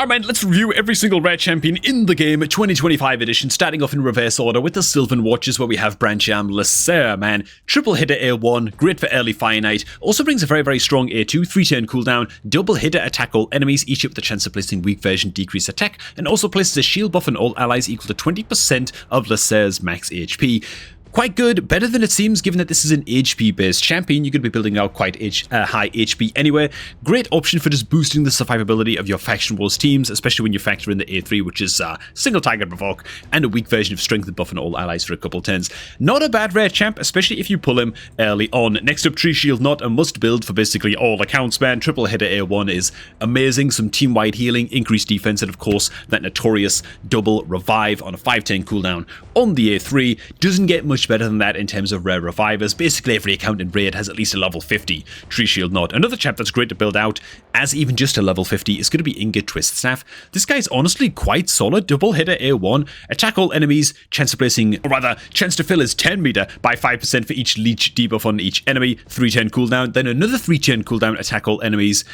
Alright man, let's review every single rare champion in the game, 2025 edition, starting off in reverse order with the Sylvan Watchers, where we have Brancham Lasser, man. Triple hitter A1, great for early Fire Knight, also brings a very strong A2, 3-turn cooldown, double hitter attack all enemies, each hit with the chance of placing weak version decrease attack, and also places a shield buff on all allies equal to 20% of Lasser's max HP. Quite good, better than it seems given that this is an HP based champion. You're going to be building out quite high HP anyway. Great option for just boosting the survivability of your Faction Wars teams, especially when you factor in the A3, which is single target provoke, and a weak version of strength buff on all allies for a couple turns. Not a bad rare champ, especially if you pull him early on. Next up, Tree Shield, not a must build for basically all accounts, man. Triple hitter A1 is amazing, some team wide healing, increased defense, and of course that notorious double revive on a 5-turn cooldown on the A3. Doesn't get much better than that in terms of rare revivers. Basically every account in Raid has at least a level 50 Tree Shield Knot. Another chap that's great to build out as even just a level 50 is going to be Ingot Twist Staff. This guy's honestly quite solid. Double hitter A1, attack all enemies, chance of placing, or rather chance to fill his 10 meter by 5% for each leech debuff on each enemy, 3-turn cooldown, then another 3-turn cooldown, attack all enemies,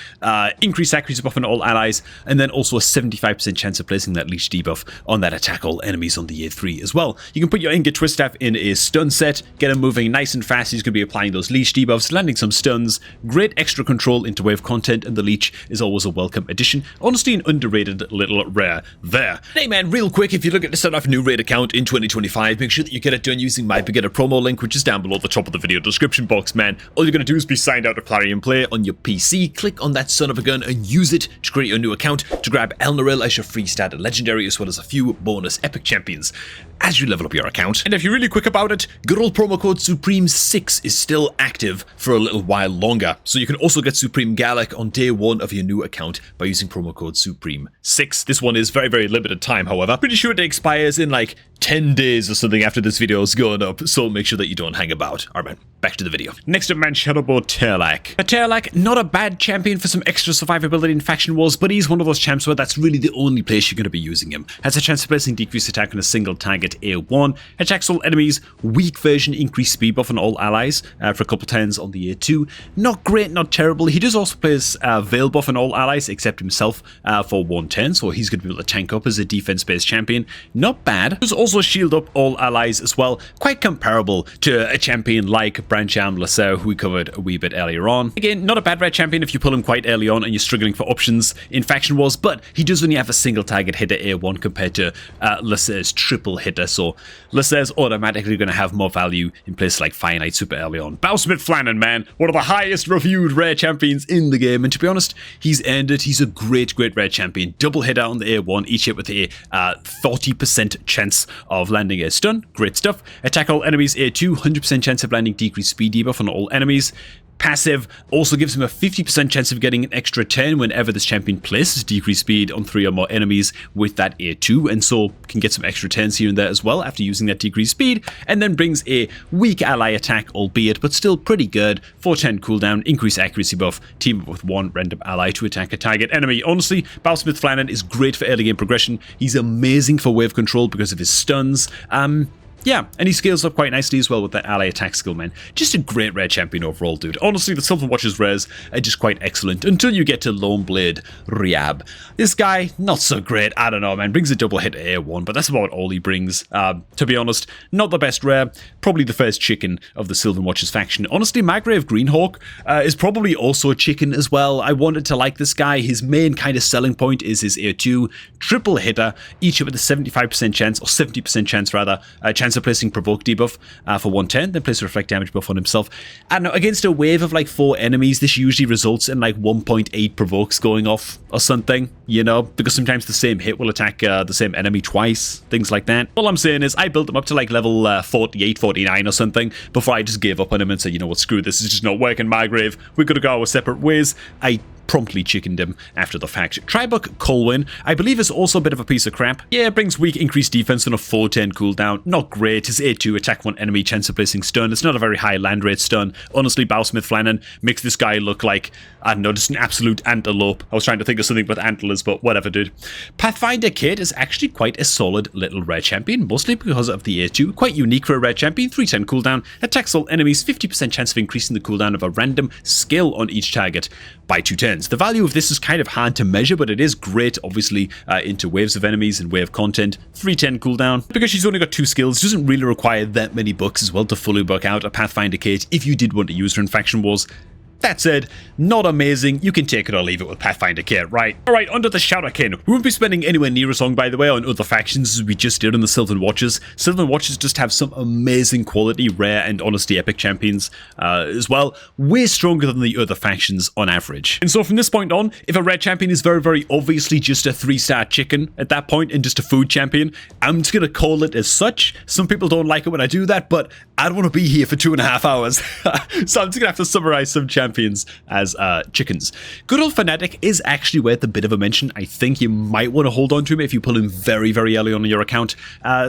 increased accuracy buff on all allies, and then also a 75% chance of placing that leech debuff on that attack all enemies on the A3 as well. You can put your Ingot Twist Staff in a stun set, get him moving nice and fast. He's going to be applying those leech debuffs, landing some stuns, great extra control into wave content, and the leech is always a welcome addition. Honestly, an underrated little rare there. Hey man, real quick, if you're looking to start off a new raid account in 2025, make sure that you get it done using my beginner promo link, which is down below the top of the video description box, man. All you're going to do is be signed out to Clarion Play on your PC, click on that son of a gun and use it to create your new account to grab Elnaril as your free starter legendary, as well as a few bonus epic champions as you level up your account. And if you're really quick about it, good old promo code Supreme6 is still active for a little while longer. So you can also get Supreme Gallic on day 1 of your new account by using promo code Supreme6. This one is very limited time, however. Pretty sure it expires in like 10 days or something after this video is going up, so make sure that you don't hang about. Alright man, back to the video. Next up man, Shadowbo Terlak. Terlak, not a bad champion for some extra survivability in Faction Wars, but he's one of those champs where that's really the only place you're going to be using him. Has a chance of placing decreased attack on a single target A1, attacks all enemies, weak version increased speed buff on all allies for a couple turns on the A2. Not great, not terrible. He does also place Veil buff on all allies except himself for 1 turn, so he's going to be able to tank up as a defense-based champion. Not bad. Does also shield up all allies as well. Quite comparable to a champion like Brancham Lasser, who we covered a wee bit earlier on. Again, not a bad red champion if you pull him quite early on and you're struggling for options in Faction Wars, but he does only have a single target hitter A1 compared to Lasser's triple hitter, so Lasser's automatically going to have more value in places like Fire Knight super early on. Bowsmith Flannan, man, one of the highest reviewed rare champions in the game, and to be honest, he's earned it. He's a great rare champion. Double hitter on the A1, each hit with a 40% chance of landing a stun. Great stuff. Attack all enemies A2, 100% chance of landing decreased speed debuff on all enemies. Passive also gives him a 50% chance of getting an extra turn whenever this champion places decreased speed on 3 or more enemies with that A2, and so can get some extra turns here and there as well after using that decreased speed, and then brings a weak ally attack, albeit but still pretty good, 4-turn cooldown, increased accuracy buff, team up with 1 random ally to attack a target enemy. Honestly, Bowsmith Flannan is great for early game progression. He's amazing for wave control because of his stuns. Yeah, and he scales up quite nicely as well with that ally attack skill, man. Just a great rare champion overall, dude. Honestly, the Sylvan Watchers rares are just quite excellent until you get to Lone Blade Riab. This guy, not so great. I don't know, man. Brings a double hit A1, but that's about all he brings. To be honest, not the best rare. Probably the first chicken of the Sylvan Watchers faction. Honestly, Margrave Greenhawk is probably also a chicken as well. I wanted to like this guy. His main kind of selling point is his A2. Triple hitter, each with a 75% chance, or 70% chance rather, chance of placing provoke debuff for 1 turn, then place a reflect damage buff on himself. I don't know, against a wave of like 4 enemies, this usually results in like 1.8 provokes going off or something, you know, because sometimes the same hit will attack the same enemy twice, things like that. All I'm saying is I built him up to like level 48, 49 or something before I just gave up on him and said, you know what, screw this, it's just not working, Margrave. We're gonna go our separate ways. I promptly chickened him after the fact. Tribuck Colwyn, I believe, is also a bit of a piece of crap. Yeah, brings weak increased defense on a 4-turn cooldown. Not great. His A2 attack 1 enemy, chance of placing stun. It's not a very high land rate stun. Honestly, Bowsmith Flannan makes this guy look like, I don't know, just an absolute antelope. I was trying to think of something with antlers, but whatever, dude. Pathfinder Kate is actually quite a solid little rare champion, mostly because of the A2. Quite unique for a rare champion. 3-turn cooldown. Attacks all enemies. 50% chance of increasing the cooldown of a random skill on each target by 2 turns. turns. The value of this is kind of hard to measure, but it is great, obviously, into waves of enemies and wave content. 310 cooldown. Because she's only got 2 skills, doesn't really require that many books as well to fully buck out a Pathfinder Kate if you did want to use her in Faction Wars. That said, not amazing. You can take it or leave it with Pathfinder Kate, right? Alright, under the Shadowkin. We won't be spending anywhere near as long, by the way, on other factions as we just did in the Sylvan Watchers. Sylvan Watchers just have some amazing quality, rare, and honestly epic champions as well. Way stronger than the other factions on average. And so from this point on, if a rare champion is very, very obviously just a 3-star chicken at that point and just a food champion, I'm just going to call it as such. Some people don't like it when I do that, but I don't want to be here for 2.5 hours. So I'm just going to have to summarize some champions as chickens. Good old Fanatic is actually worth a bit of a mention. I think you might want to hold on to him if you pull him very, very early on in your account.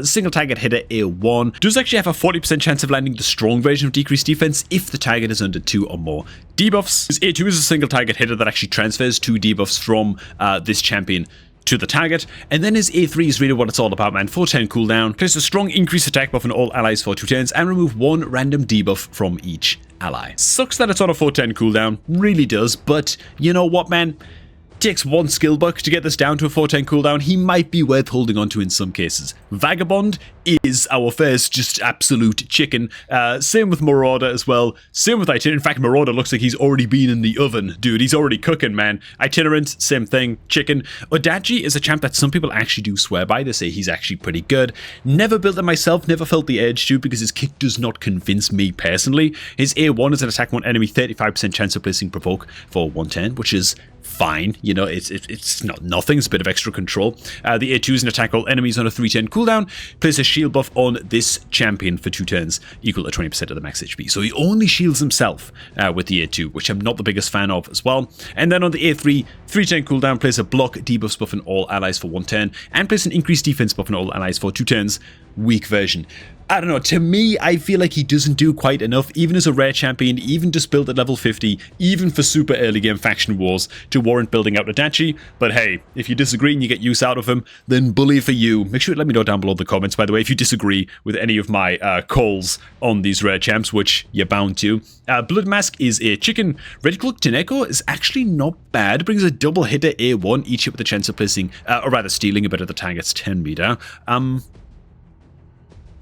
Single target hitter A1 does actually have a 40% chance of landing the strong version of decreased defense if the target is under 2 or more debuffs. His A2 is a single target hitter that actually transfers 2 debuffs from this champion to the target, and then his A3 is really what it's all about, man. 410 cooldown, place a strong increased attack buff on all allies for 2 turns, and remove 1 random debuff from each ally. Sucks that it's on a 410 cooldown, really does, but you know what, man? Takes 1 skill buck to get this down to a 410 cooldown. He might be worth holding on to in some cases. Vagabond is our first just absolute chicken. Same with Marauder as well. Same with Itinerant. In fact, Marauder looks like he's already been in the oven. Dude, he's already cooking, man. Itinerant, same thing, chicken. Odachi is a champ that some people actually do swear by. They say he's actually pretty good. Never built it myself, never felt the urge to because his kit does not convince me personally. His A1 is an attack 1 enemy, 35% chance of placing provoke for 110, which is fine, you know, it's not nothing, it's a bit of extra control. The A2 is an attack all enemies on a 310 cooldown, place a shield buff on this champion for 2 turns, equal to 20% of the max HP. So he only shields himself with the A2, which I'm not the biggest fan of as well. And then on the A3, 310 cooldown, place a block debuffs buff on all allies for 110, and place an increased defense buff on all allies for 2 turns, weak version. I don't know, to me, I feel like he doesn't do quite enough, even as a rare champion, even just built at level 50, even for super early game faction wars, to warrant building out Odachi. But hey, if you disagree and you get use out of him, then bully for you. Make sure to let me know down below in the comments, by the way, if you disagree with any of my calls on these rare champs, which you're bound to. Blood Mask is a chicken. Red Cloak Teneko is actually not bad. Brings a double hitter A1, each hit with a chance of placing, or rather stealing a bit of the target's 10 meter.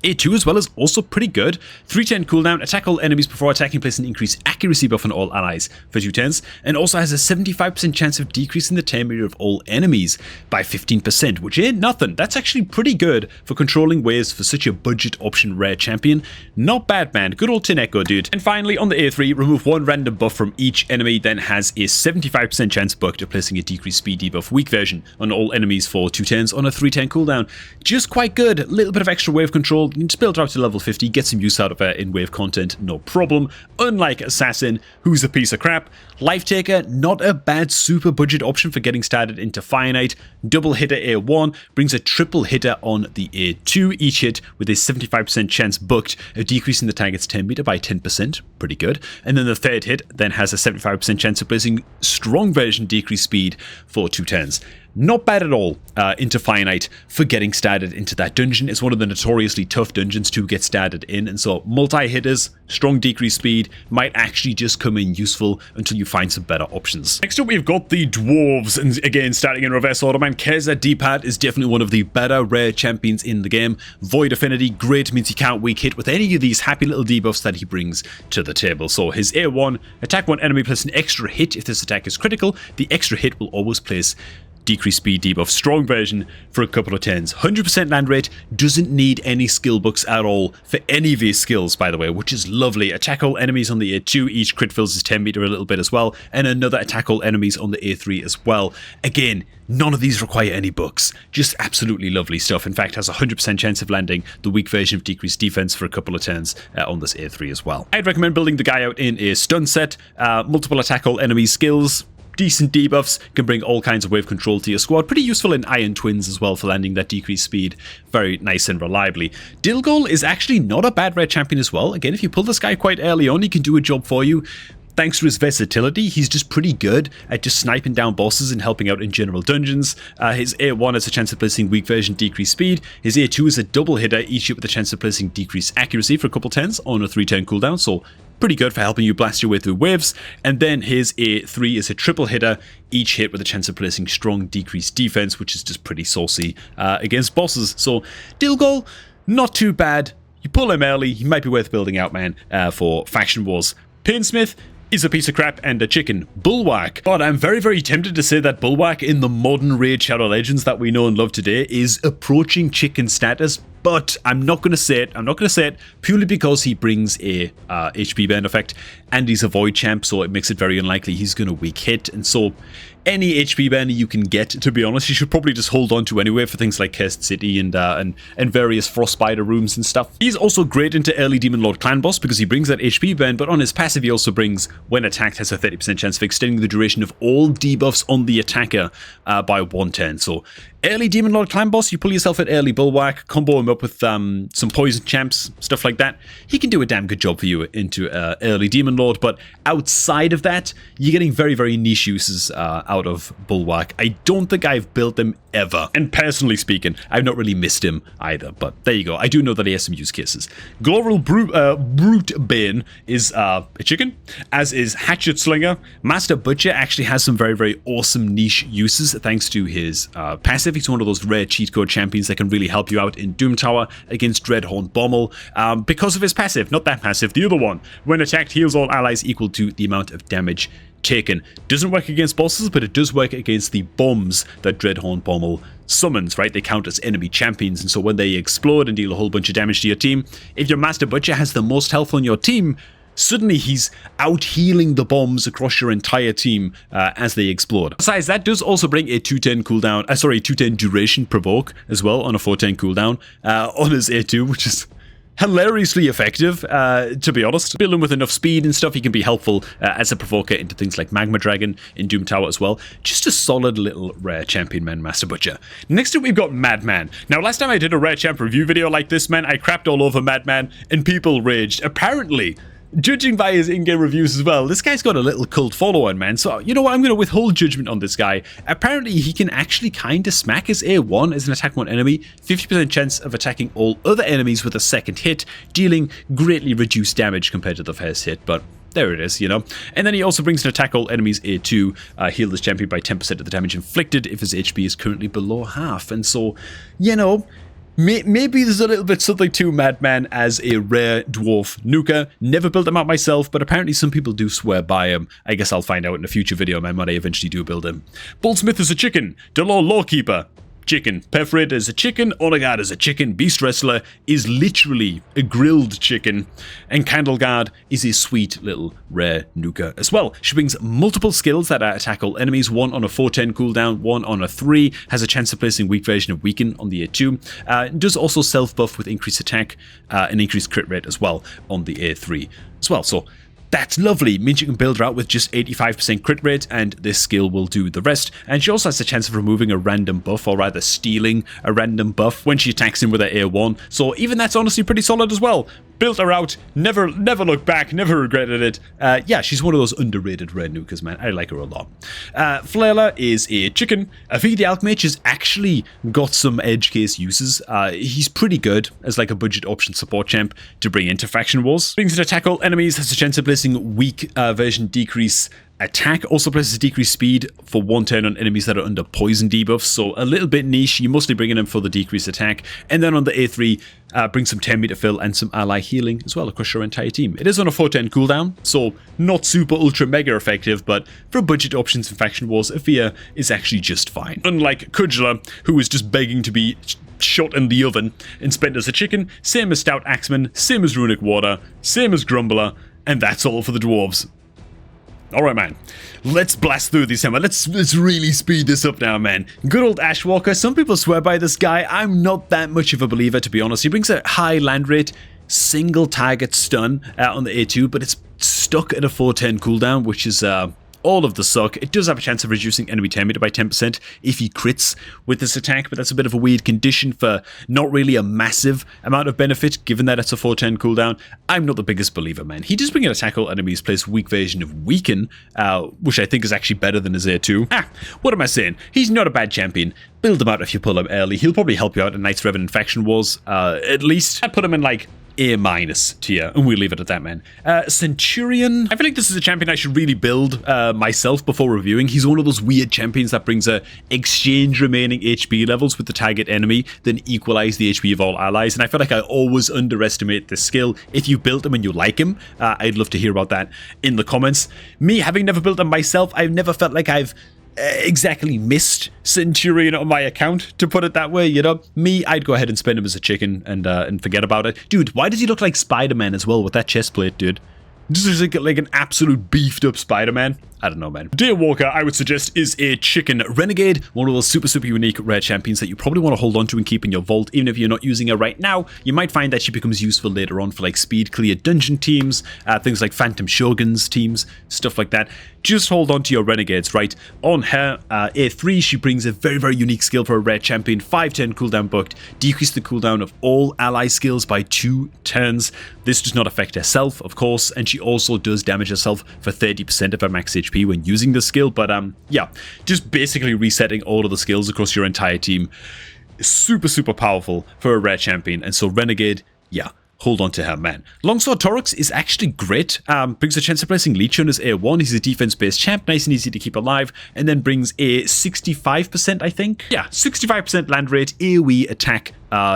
A2 as well is also pretty good. 310 cooldown, attack all enemies before attacking, place an increased accuracy buff on all allies for 2 turns, and also has a 75% chance of decreasing the turn meter of all enemies by 15%, which ain't nothing. That's actually pretty good for controlling waves for such a budget option rare champion. Not bad, man. Good old Teneko, dude. And finally, on the A3, remove 1 random buff from each enemy, then has a 75% chance buck to placing a decreased speed debuff weak version on all enemies for 2 turns on a 310 cooldown. Just quite good. A little bit of extra wave control. You can just build her up to level 50, get some use out of her in wave content, no problem. Unlike Assassin, who's a piece of crap. Life Taker, not a bad super budget option for getting started into Fire Knight. Double hitter A1 brings a triple hitter on the A2, each hit with a 75% chance booked of decreasing the target's 10 meter by 10%, pretty good. And then the third hit then has a 75% chance of placing strong version decreased speed for 2 turns. Not bad at all into Fire Knight for getting started into that dungeon. It's one of the notoriously tough dungeons to get started in, and so multi-hitters, strong decreased speed, might actually just come in useful until you find some better options. Next up, we've got the Dwarves, and again, starting in reverse order, man, Keza D-Pad is definitely one of the better rare champions in the game. Void Affinity, great, means you can't weak hit with any of these happy little debuffs that he brings to the table. So his A1, attack 1 enemy plus an extra hit if this attack is critical. The extra hit will always place decreased speed debuff, strong version for a couple of turns. 100% land rate, doesn't need any skill books at all for any of his skills, by the way, which is lovely. Attack all enemies on the A2, each crit fills his 10 meter a little bit as well, and another attack all enemies on the A3 as well. Again, none of these require any books. Just absolutely lovely stuff. In fact, has a 100% chance of landing the weak version of decreased defense for a couple of turns on this A3 as well. I'd recommend building the guy out in a stun set, multiple attack all enemies skills, decent debuffs, can bring all kinds of wave control to your squad. Pretty useful in Iron Twins as well for landing that decreased speed very nice and reliably. Dilgol is actually not a bad rare champion as well. Again, if you pull this guy quite early on, he can do a job for you. Thanks to his versatility, he's just pretty good at just sniping down bosses and helping out in general dungeons. His A1 has a chance of placing weak version decreased speed. His A2 is a double hitter, each hit with a chance of placing decreased accuracy for a couple turns on a 3-turn cooldown, so pretty good for helping you blast your way through waves. And then his A3 is a triple hitter, each hit with a chance of placing strong decreased defense, which is just pretty saucy against bosses. So deal goal, not too bad. You pull him early, he might be worth building out, man, for Faction Wars. Painsmith is a piece of crap and a chicken. Bulwark. But I'm very, very tempted to say that Bulwark in the modern Raid Shadow Legends that we know and love today is approaching chicken status, but I'm not going to say it. I'm not going to say it purely because he brings a HP burn effect and he's a void champ, so it makes it very unlikely he's going to weak hit. And so any HP burn you can get, to be honest, you should probably just hold on to anyway for things like Cursed City and various Frostbiter rooms and stuff. He's also great into early Demon Lord Clan Boss because he brings that HP burn, but on his passive he also brings, when attacked, has a 30% chance of extending the duration of all debuffs on the attacker by 1 turn. So early Demon Lord Clan Boss, you pull yourself at early Bulwark, combo him up with some poison champs, stuff like that. He can do a damn good job for you into early Demon Lord, but outside of that, you're getting very, very niche uses out of Bulwark. I don't think I've built him ever. And personally speaking, I've not really missed him either, but there you go. I do know that he has some use cases. Global Brute Bane is a chicken, as is Hatchet Slinger. Master Butcher actually has some very, very awesome niche uses thanks to his passive. He's one of those rare cheat code champions that can really help you out in Doom Tower against Dreadhorn Bommel because of his passive, not that passive, the other one. When attacked, heals all allies equal to the amount of damage taken. Doesn't work against bosses, but it does work against the bombs that Dreadhorn Bommel summons, right? They count as enemy champions, and so when they explode and deal a whole bunch of damage to your team, if your Master Butcher has the most health on your team, suddenly he's out healing the bombs across your entire team as they explode. Besides, that does also bring a 2-turn cooldown, 2-turn duration provoke as well on a 4-turn cooldown on his A2, which is hilariously effective, to be honest. Build him with enough speed and stuff, he can be helpful as a provoker into things like Magma Dragon in Doom Tower as well. Just a solid little rare champion, man, Master Butcher. Next up, we've got Madman. Now, last time I did a rare champ review video like this, man, I crapped all over Madman and people raged. Apparently, judging by his in-game reviews as well, this guy's got a little cult following, man. So, you know what? I'm going to withhold judgment on this guy. Apparently, he can actually kind of smack his A1 as an attack one enemy. 50% chance of attacking all other enemies with a second hit, dealing greatly reduced damage compared to the first hit, but there it is, you know. And then he also brings an attack all enemies A2, heal this champion by 10% of the damage inflicted if his HP is currently below half. And so, you know, maybe there's a little bit something to Madman as a rare dwarf nuker. Never built him out myself, but apparently some people do swear by him. I guess I'll find out in a future video, man, when I eventually do build him. Bullsmith is a chicken. Delor Lawkeeper. Chicken. Perforator is a chicken. Honor Guard is a chicken. Beast Wrestler is literally a grilled chicken. And Candle Guard is a sweet little rare nuker as well. She brings multiple skills that attack all enemies. One on a 4-10 cooldown, one on a 3. Has a chance of placing weak version of Weaken on the A2. Does also self-buff with increased attack and increased crit rate as well on the A3 as well. So that's lovely. Means you can build her out with just 85% crit rate, and this skill will do the rest. And she also has a chance of removing a random buff, or rather stealing a random buff when she attacks him with her A1. So even that's honestly pretty solid as well. Built her out, never looked back, never regretted it. Yeah, she's one of those underrated red nukers, man. I like her a lot. Flailer is a chicken. Avig the Alchemage has actually got some edge case uses. He's pretty good as like a budget option support champ to bring into Faction Wars. Brings an attack all enemies, has a chance of placing weak version decrease attack, also places decreased speed for 1 turn on enemies that are under poison debuffs, so a little bit niche. You're mostly bringing him for the decreased attack. And then on the A3, bring some 10 meter fill and some ally healing as well across your entire team. It is on a 4-10 cooldown, so not super ultra mega effective, but for budget options in Faction Wars, Afia is actually just fine. Unlike Kudgler, who is just begging to be shot in the oven, and spent as a chicken, same as Stout Axeman, same as Runic Water, same as Grumbler, and that's all for the dwarves. Alright, man, let's blast through these, Hammer. Let's really speed this up now, man. Good old Ashwalker. Some people swear by this guy. I'm not that much of a believer, to be honest. He brings a high land rate, single target stun on the A2, but it's stuck at a 4-10 cooldown, which is all of the suck. It does have a chance of reducing enemy turn meter by 10% if he crits with this attack, but that's a bit of a weird condition for not really a massive amount of benefit, given that it's a 4-turn cooldown. I'm not the biggest believer, man. He does bring in a tackle enemies place weak version of Weaken, which I think is actually better than his A2. What am I saying? He's not a bad champion. Build him out if you pull him early. He'll probably help you out in Knights Revenant Faction Wars. At least I'd put him in like A- tier, and we'll leave it at that, man. Centurion. I feel like this is a champion I should really build myself before reviewing. He's one of those weird champions that brings a exchange remaining HP levels with the target enemy, then equalize the HP of all allies, and I feel like I always underestimate this skill. If you built him and you like him, I'd love to hear about that in the comments. Me, having never built him myself, I've never felt like I've exactly missed Centurion on my account, to put it that way, you know. Me, I'd go ahead and spend him as a chicken and forget about it. Dude, why does he look like Spider-Man as well with that chest plate, dude? Just like an absolute beefed up Spider-Man. I don't know, man. Daywalker, I would suggest, is a chicken renegade, one of those super unique rare champions that you probably want to hold on to and keep in your vault. Even if you're not using her right now, you might find that she becomes useful later on for like speed clear dungeon teams, things like Phantom Shoguns teams, stuff like that. Just hold on to your renegades, right? On her A3, she brings a very unique skill for a rare champion. 5-turn cooldown booked. Decrease the cooldown of all ally skills by 2 turns. This does not affect herself, of course, and she also does damage herself for 30% of her max HP when using the skill. But yeah, just basically resetting all of the skills across your entire team. Super powerful for a rare champion, and so renegade, yeah, hold on to her, man. Longsword Torux is actually great. Brings a chance of placing Leech on his A1. He's a defense-based champ, nice and easy to keep alive, and then brings a 65%, I think? Yeah, 65% land rate, AoE attack,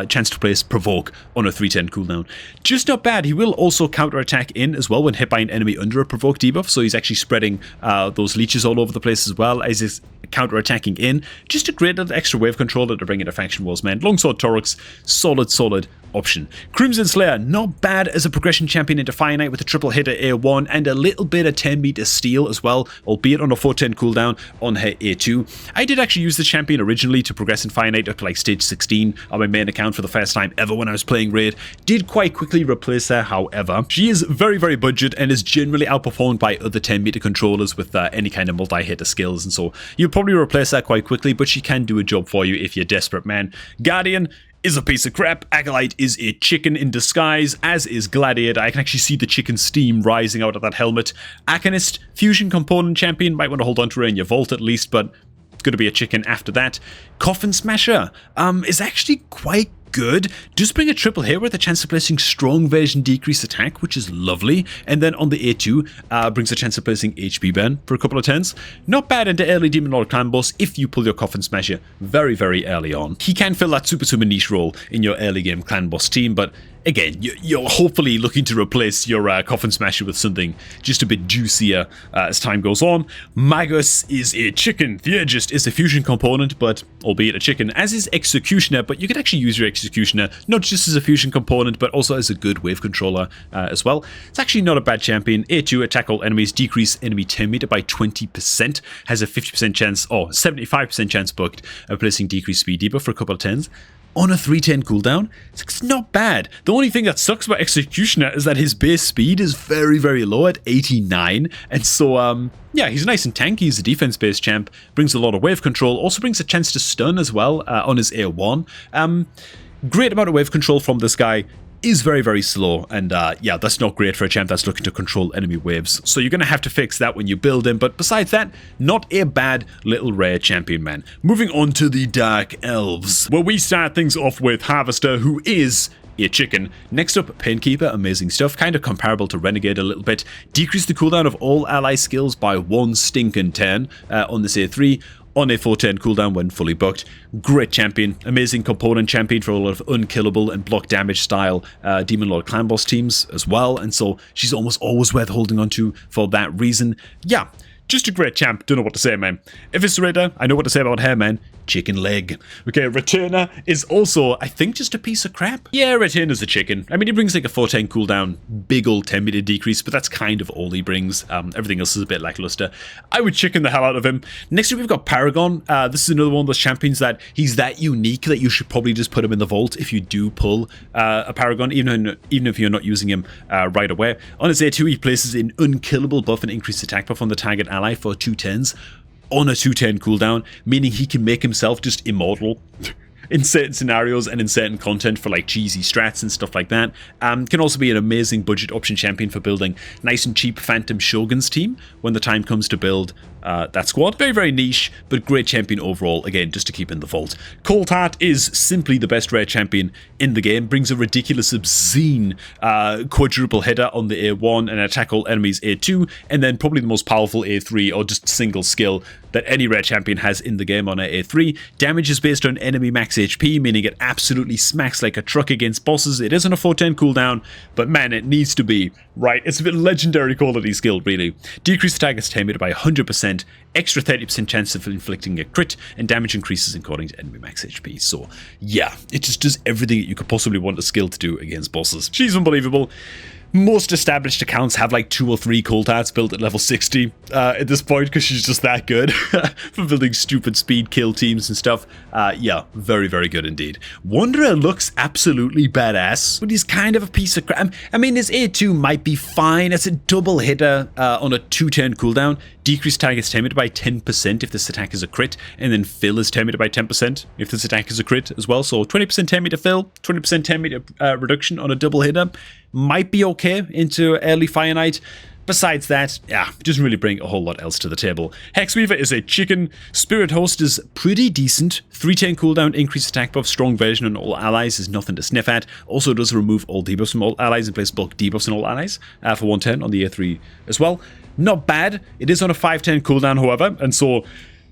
chance to place Provoke on a 3-turn cooldown. Just not bad. He will also counter-attack in as well when hit by an enemy under a Provoke debuff, so he's actually spreading those leeches all over the place as well as he's counter-attacking in. Just a great little extra wave controller to bring into Faction Wars, man. Longsword Torux, solid option. Crimson Slayer, not bad as a progression champion into Fire Knight with a triple hitter A1 and a little bit of 10 meter steel as well, albeit on a 4-turn cooldown on her A2. I did actually use the champion originally to progress in Fire Knight up to like stage 16 on my main account for the first time ever when I was playing Raid. Did quite quickly replace her, however. She is very budget and is generally outperformed by other 10 meter controllers with any kind of multi-hitter skills, and so you'll probably replace her quite quickly, but she can do a job for you if you're desperate, man. Guardian is a piece of crap. Acolyte is a chicken in disguise, as is Gladiator. I can actually see the chicken steam rising out of that helmet. Aconist, fusion component champion, might want to hold on to her in your vault at least, but it's going to be a chicken after that. Coffin Smasher is actually quite good. Just bring a triple hit with a chance of placing strong version decrease attack, which is lovely, and then on the A2 brings a chance of placing HP burn for a couple of turns. Not bad into early Demon Lord clan boss if you pull your Coffin Smasher very early on. He can fill that super niche role in your early game clan boss team, but again, you're hopefully looking to replace your Coffin Smasher with something just a bit juicier as time goes on. Magus is a chicken. Theurgist is a fusion component, but albeit a chicken, as is Executioner, but you can actually use your Executioner not just as a fusion component, but also as a good wave controller as well. It's actually not a bad champion. A2, attack all enemies, decrease enemy 10 meter by 20%, has a 50% chance, or 75% chance booked of placing decreased speed debuff for a couple of turns. On a 3-turn cooldown, it's not bad. The only thing that sucks about Executioner is that his base speed is very low at 89, and so yeah, he's nice and tanky. He's a defense-based champ, brings a lot of wave control, also brings a chance to stun as well on his A1. Great amount of wave control from this guy. Is very slow, and yeah, that's not great for a champ that's looking to control enemy waves, so you're gonna have to fix that when you build him, but besides that, not a bad little rare champion, man. Moving on to the Dark Elves, where we start things off with Harvester, who is a chicken. Next up, Painkeeper, amazing stuff, kind of comparable to Renegade a little bit. Decrease the cooldown of all ally skills by 1 stinking turn on this A3. On a 4-turn cooldown when fully booked. Great champion, amazing component champion for a lot of unkillable and block damage style Demon Lord clan boss teams as well, and so she's almost always worth holding on to for that reason. Yeah, just a great champ, don't know what to say, man. Eviscerator, I know what to say about her, man. Chicken leg. Okay, Returner is also, I think, just a piece of crap. Yeah, Returner's a chicken. I mean, he brings like a 4-turn cooldown, big old 10 meter decrease, but that's kind of all he brings. Everything else is a bit lackluster. I would chicken the hell out of him. Next up, we've got Paragon. This is another one of those champions that he's that unique that you should probably just put him in the vault if you do pull a Paragon, even if you're not using him right away. On his A2, he places an unkillable buff and increased attack buff on the target ally ally for 2 turns on a 2-turn cooldown, meaning he can make himself just immortal in certain scenarios and in certain content for like cheesy strats and stuff like that. Can also be an amazing budget option champion for building nice and cheap Phantom Shoguns team when the time comes to build that squad. Very, very niche, but great champion overall, again, just to keep in the vault. Cold Heart is simply the best rare champion in the game, brings a ridiculous, obscene quadruple header on the A1 and attack all enemies A2, and then probably the most powerful A3 or just single skill that any rare champion has in the game on a A3. Damage is based on enemy max HP, meaning it absolutely smacks like a truck against bosses. It is on a 410 cooldown, but man, it needs to be, right? It's a bit legendary quality skill, really. Decrease attack is 10 meter by 100%, extra 30% chance of inflicting a crit, and damage increases according to enemy max HP. So yeah, it just does everything that you could possibly want a skill to do against bosses. She's unbelievable. Most established accounts have like 2 or 3 Cold Hearts built at level 60 at this point because she's just that good for building stupid speed kill teams and stuff. Yeah, very, very good indeed. Wanderer looks absolutely badass, but he's kind of a piece of crap. I mean, his A2 might be fine. It's a double hitter on a 2-turn cooldown. Decrease attack is 10 meter by 10% if this attack is a crit, and then fill is 10 meter by 10% if this attack is a crit as well. So 20% 10 meter fill, 20% 10 meter reduction on a double hitter. Might be okay into early Fire Knight. Besides that, yeah, it doesn't really bring a whole lot else to the table. Hexweaver is a chicken. Spirit Host is pretty decent. 3-turn cooldown, increased attack buff, strong version on all allies is nothing to sniff at. Also does remove all debuffs from all allies and place bulk debuffs on all allies for 1 turn on the A3 as well. Not bad. It is on a 5-turn cooldown, however, and so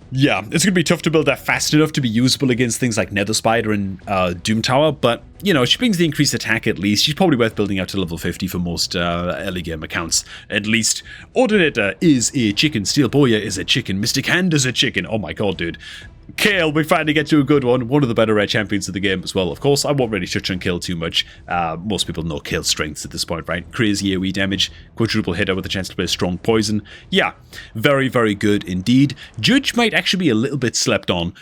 yeah, it's going to be tough to build that fast enough to be usable against things like Nether Spider and Doom Tower, but, you know, she brings the increased attack at least. She's probably worth building out to level 50 for most early game accounts, at least. Ordinator is a chicken. Steel Boya is a chicken. Mystic Hand is a chicken. Oh my god, dude. Kale, we finally get to a good one. One of the better rare champions of the game as well, of course. I won't really touch on Kale too much. Most people know Kale's strengths at this point, right? Crazy AoE damage, quadruple hitter with a chance to play strong poison. Yeah, very, very good indeed. Judge might actually be a little bit slept on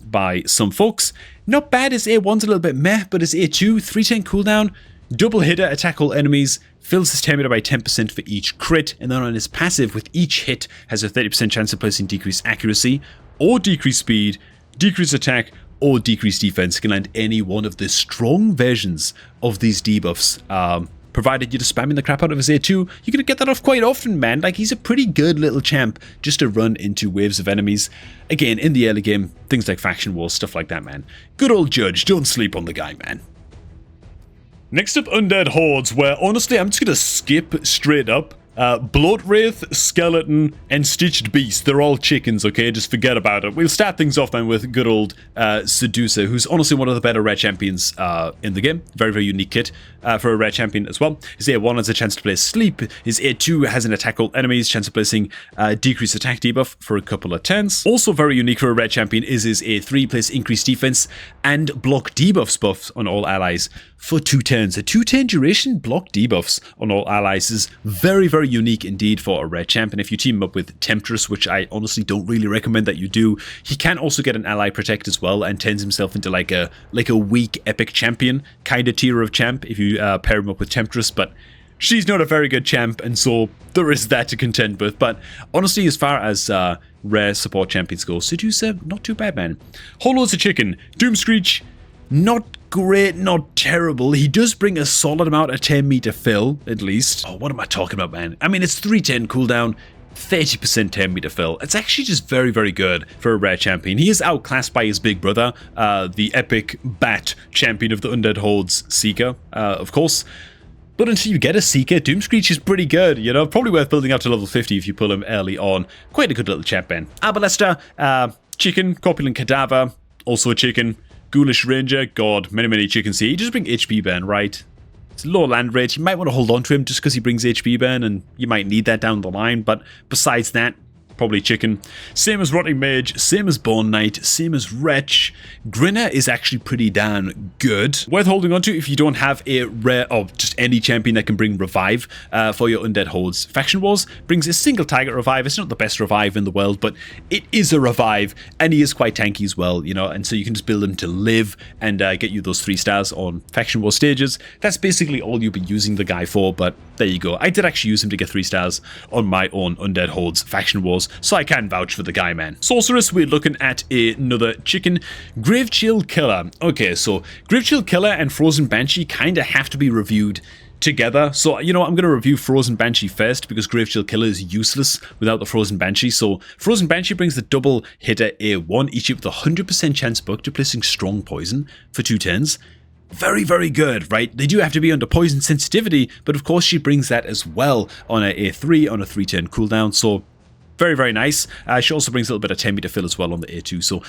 by some folks. Not bad, his A1's a little bit meh, but his A2, 3-10 cooldown, double hitter, attack all enemies, fills his 10 meter by 10% for each crit, and then on his passive, with each hit, has a 30% chance of placing decreased accuracy, or decreased speed, decreased attack, or decreased defense. Can land any one of the strong versions of these debuffs. Provided you're just spamming the crap out of his A2, you're going to get that off quite often, man. Like, he's a pretty good little champ just to run into waves of enemies. Again, in the early game, things like faction wars, stuff like that, man. Good old Judge, don't sleep on the guy, man. Next up, Undead Hordes, where honestly, I'm just going to skip straight up. Blood Wraith, Skeleton, and Stitched Beast. They're all chickens, okay? Just forget about it. We'll start things off, man, with good old Seducer, who's honestly one of the better rare champions in the game. Very, very unique kit for a rare champion as well. His A1 has a chance to place Sleep. His A2 has an attack all enemies, chance of placing decreased attack debuff for a couple of turns. Also very unique for a rare champion is his A3, place increased defense and block debuffs buffs on all allies for 2 turns. A 2-turn duration block debuffs on all allies is very, very unique indeed for a rare champ. And if you team him up with Temptress, which I honestly don't really recommend that you do, he can also get an ally protect as well and turns himself into like a weak epic champion kind of tier of champ if you pair him up with Temptress. But she's not a very good champ, and so there is that to contend with. But honestly, as far as rare support champions go, Seducer, not too bad, man. Hollow's a chicken. Doomscreech, not great, not terrible. He does bring a solid amount of 10 meter fill, at least. Oh, what am I talking about, man? I mean, it's 310 cooldown, 30% 10 meter fill. It's actually just very, very good for a rare champion. He is outclassed by his big brother, the epic bat champion of the Undead Hordes, Seeker, of course. But until you get a Seeker, Doomscreech is pretty good, you know? Probably worth building up to level 50 if you pull him early on. Quite a good little champ, man. Abalester, chicken, Corpulent Cadaver, also a chicken. Ghoulish Ranger, god, many chickens here. He just bring HP burn, right? It's low land rate. You might want to hold on to him just because he brings HP burn, and you might need that down the line, but besides that, probably chicken. Same as Rotting Mage, same as Bone Knight, same as Wretch. Grinner is actually pretty damn good. Worth holding on to if you don't have a rare, or just any champion that can bring revive for your Undead Hordes. Faction Wars brings a single target revive. It's not the best revive in the world, but it is a revive, and he is quite tanky as well, you know, and so you can just build him to live and get you those 3 stars on Faction War stages. That's basically all you'll be using the guy for, but there you go. I did actually use him to get 3 stars on my own Undead Hordes faction wars, so I can vouch for the guy, man. Sorceress, we're looking at another chicken. Gravechill Killer. Okay, so Gravechill Killer and Frozen Banshee kind of have to be reviewed together. So, you know, I'm going to review Frozen Banshee first because Gravechill Killer is useless without the Frozen Banshee. So, Frozen Banshee brings the double hitter A1, each with a 100% chance buck to placing strong poison for 2 turns. Very, very good, right? They do have to be under poison sensitivity, but of course she brings that as well on a A3 on a 3-turn cooldown. So, very, very nice. She also brings a little bit of Temmy to fill as well on the A2. So,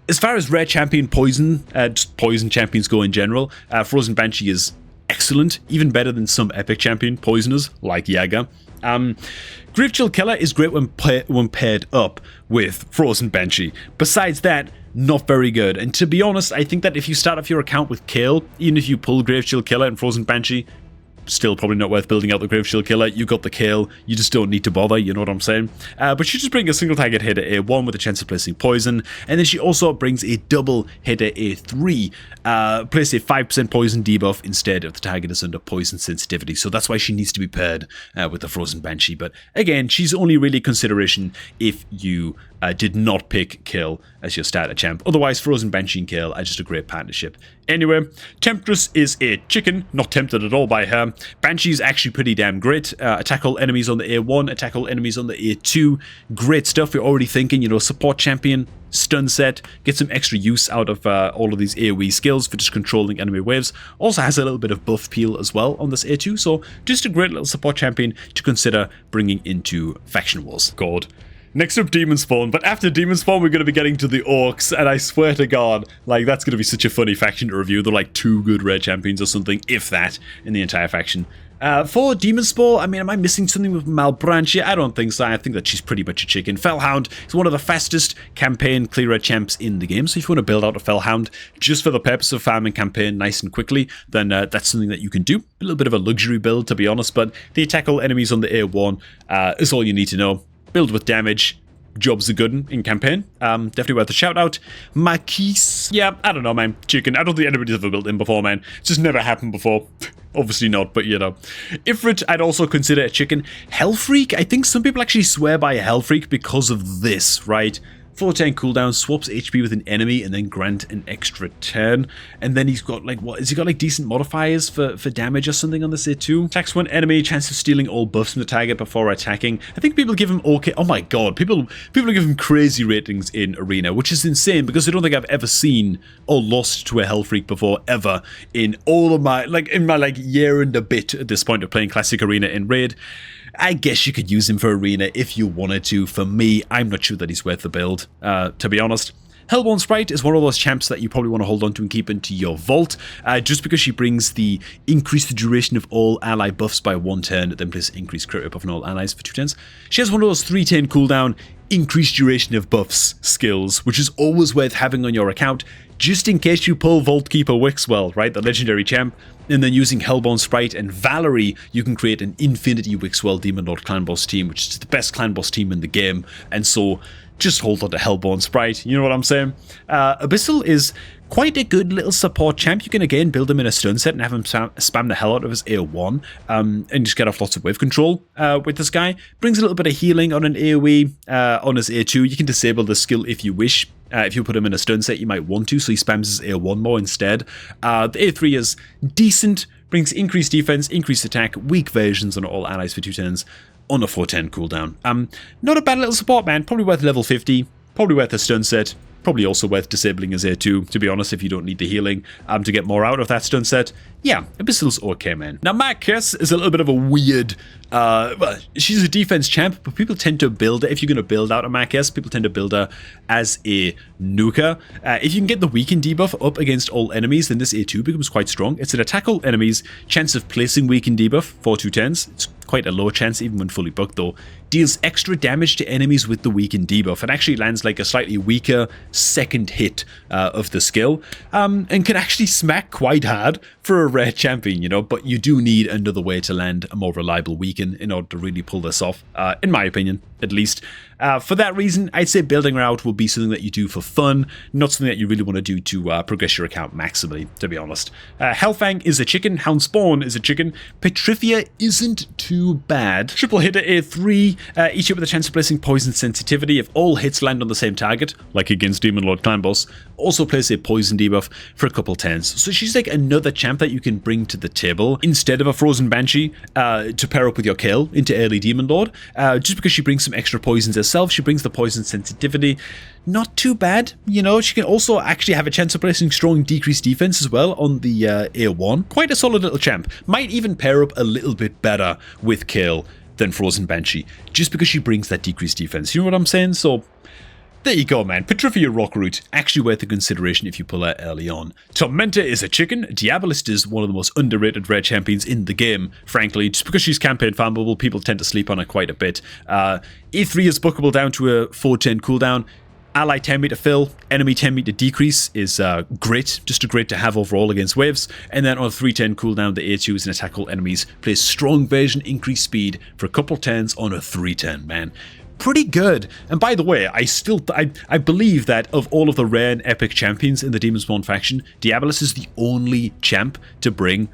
as far as rare champion poison, just poison champions go in general, Frozen Banshee is excellent, even better than some epic champion poisoners like Yaga. Gravechill Killer is great when paired up with Frozen Banshee. Besides that, not very good. And to be honest, I think that if you start off your account with Kale, even if you pull Gravechill Killer and Frozen Banshee, still probably not worth building out the Gravechill Killer. You got the Kale, you just don't need to bother, you know what I'm saying? But she just brings a single target hitter A1 with a chance of placing poison, and then she also brings a double hitter A3, place a 5% poison debuff instead if the target is under poison sensitivity, so that's why she needs to be paired with the Frozen Banshee. But again, she's only really a consideration if you did not pick Kale as your starter champ. Otherwise, Frozen Banshee and Kale are just a great partnership. Anyway, Temptress is a chicken, not tempted at all by her. Banshee is actually pretty damn great. Attack all enemies on the A1, attack all enemies on the A2. Great stuff. We're already thinking, you know, support champion, stun set, get some extra use out of all of these AoE skills for just controlling enemy waves. Also has a little bit of buff peel as well on this A2, so just a great little support champion to consider bringing into faction wars. God. Next up, Demonspawn, but after Demonspawn, we're going to be getting to the Orcs, and I swear to God, like, that's going to be such a funny faction to review. They're like 2 good rare champions or something, if that, in the entire faction. For Demonspawn, I mean, am I missing something with Malbranche? I don't think so. I think that she's pretty much a chicken. Fellhound is one of the fastest campaign clearer champs in the game, so if you want to build out a Fellhound just for the purpose of farming campaign nice and quickly, then that's something that you can do. A little bit of a luxury build, to be honest, but the attack all enemies on the A1 is all you need to know. Build with damage. Job's a good one in campaign. Definitely worth a shout out. Marquise. Yeah, I don't know, man. Chicken. I don't think anybody's ever built him before, man. It's just never happened before. Obviously not, but you know. Ifrit, I'd also consider a chicken. Hellfreak. I think some people actually swear by a Hellfreak because of this, right? 4-turn cooldown, swaps HP with an enemy, and then grant an extra turn. And then he's got, like, what? Has he got, like, decent modifiers for damage or something on this A2? Attacks one enemy, chance of stealing all buffs from the target before attacking. I think people give him okay. Oh my god, people give him crazy ratings in Arena, which is insane because I don't think I've ever seen or lost to a Hellfreak before, ever, in all of my, like, year and a bit at this point of playing Classic Arena in Raid. I guess you could use him for Arena if you wanted to. For me, I'm not sure that he's worth the build, to be honest. Hellborn Sprite is one of those champs that you probably want to hold on to and keep into your vault, just because she brings the increase the duration of all ally buffs by 1 turn, then place increased crit rate buff on all allies for 2 turns. She has one of those 3-turn cooldown, increased duration of buffs skills, which is always worth having on your account, just in case you pull Vault Keeper Wixwell, right, the legendary champ. And then using Hellborn Sprite and Valerie, you can create an Infinity Wixwell Demon Lord Clan Boss team, which is the best Clan Boss team in the game. And so, just hold on to Hellborn Sprite, you know what I'm saying? Abyssal is quite a good little support champ. You can again build him in a stun set and have him spam the hell out of his A1 and just get off lots of wave control with this guy. Brings a little bit of healing on an AoE on his A2. You can disable the skill if you wish. If you put him in a stun set, you might want to, so he spams his A1 more instead. The A3 is decent, brings increased defense, increased attack, weak versions on all allies for 2 turns on a 4-turn cooldown. Not a bad little support, man. Probably worth level 50, probably worth a stun set. Probably also worth disabling his A2, to be honest, if you don't need the healing to get more out of that stun set. Yeah, Abyssal's okay, man. Now, Marcus is a little bit of a weird... well, she's a defense champ, but people tend to build her. If you're going to build out a Marcus, people tend to build her as a nuker. If you can get the weaken debuff up against all enemies, then this A2 becomes quite strong. It's an attack all enemies, chance of placing weaken debuff for 2 turns. It's quite a low chance, even when fully bugged, though. Deals extra damage to enemies with the weaken debuff, and actually lands like a slightly weaker second hit of the skill, and can actually smack quite hard for a rare champion, you know, but you do need another way to land a more reliable weaken in order to really pull this off, in my opinion. at least. For that reason, I'd say building her out will be something that you do for fun, not something that you really want to do to progress your account maximally, to be honest. Hellfang is a chicken, Houndspawn is a chicken, Petrifia isn't too bad. Triple hitter A3, each hit with a chance of placing poison sensitivity if all hits land on the same target, like against Demon Lord Clan Boss. Also place a poison debuff for a couple turns. So she's like another champ that you can bring to the table instead of a Frozen Banshee to pair up with your kill into early Demon Lord. Just because she brings some extra poisons herself, she brings the poison sensitivity. Not too bad, you know. She can also actually have a chance of placing strong decreased defense as well on the A1. Quite a solid little champ. Might even pair up a little bit better with kill than Frozen Banshee, just because she brings that decreased defense. You know what I'm saying? So there you go, man. Petrifia Rockroot, actually worth the consideration if you pull her early on. Tormentor is a chicken. Diabolist is one of the most underrated rare champions in the game, frankly. Just because she's campaign farmable, people tend to sleep on her quite a bit. E3 is bookable down to a 4-10 cooldown. Ally 10 meter fill, enemy 10 meter decrease is great, just a great to have overall against waves. And then on a 3-10 cooldown, the A2 is an attack all enemies. Plays strong version, increased speed for a couple turns on a 3-10, man. Pretty good. And by the way, I believe that of all of the rare and epic champions in the Demonspawn faction, Diabolus is the only champ to bring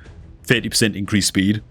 30% increased speed,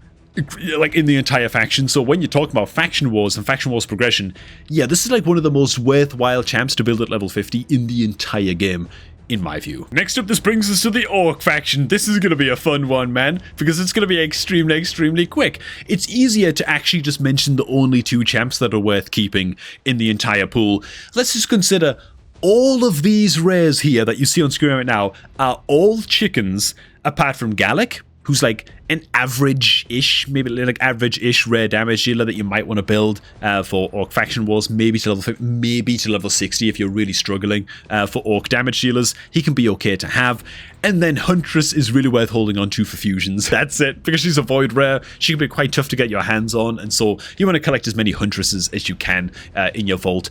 like in the entire faction. So when you're talking about faction wars and faction wars progression, yeah, this is like one of the most worthwhile champs to build at level 50 in the entire game, in my view. Next up, this brings us to the Orc faction. This is going to be a fun one, man, because it's going to be extremely quick. It's easier to actually just mention the only 2 champs that are worth keeping in the entire pool. Let's just consider all of these rares here that you see on screen right now are all chickens, apart from Gallic, who's like an average-ish, maybe like average-ish rare damage dealer that you might want to build for Orc Faction Wars, maybe to level 50, maybe to level 60 if you're really struggling for Orc damage dealers. He can be okay to have. And then Huntress is really worth holding on to for fusions. That's it, because she's a void rare. She can be quite tough to get your hands on, and so you want to collect as many Huntresses as you can in your vault,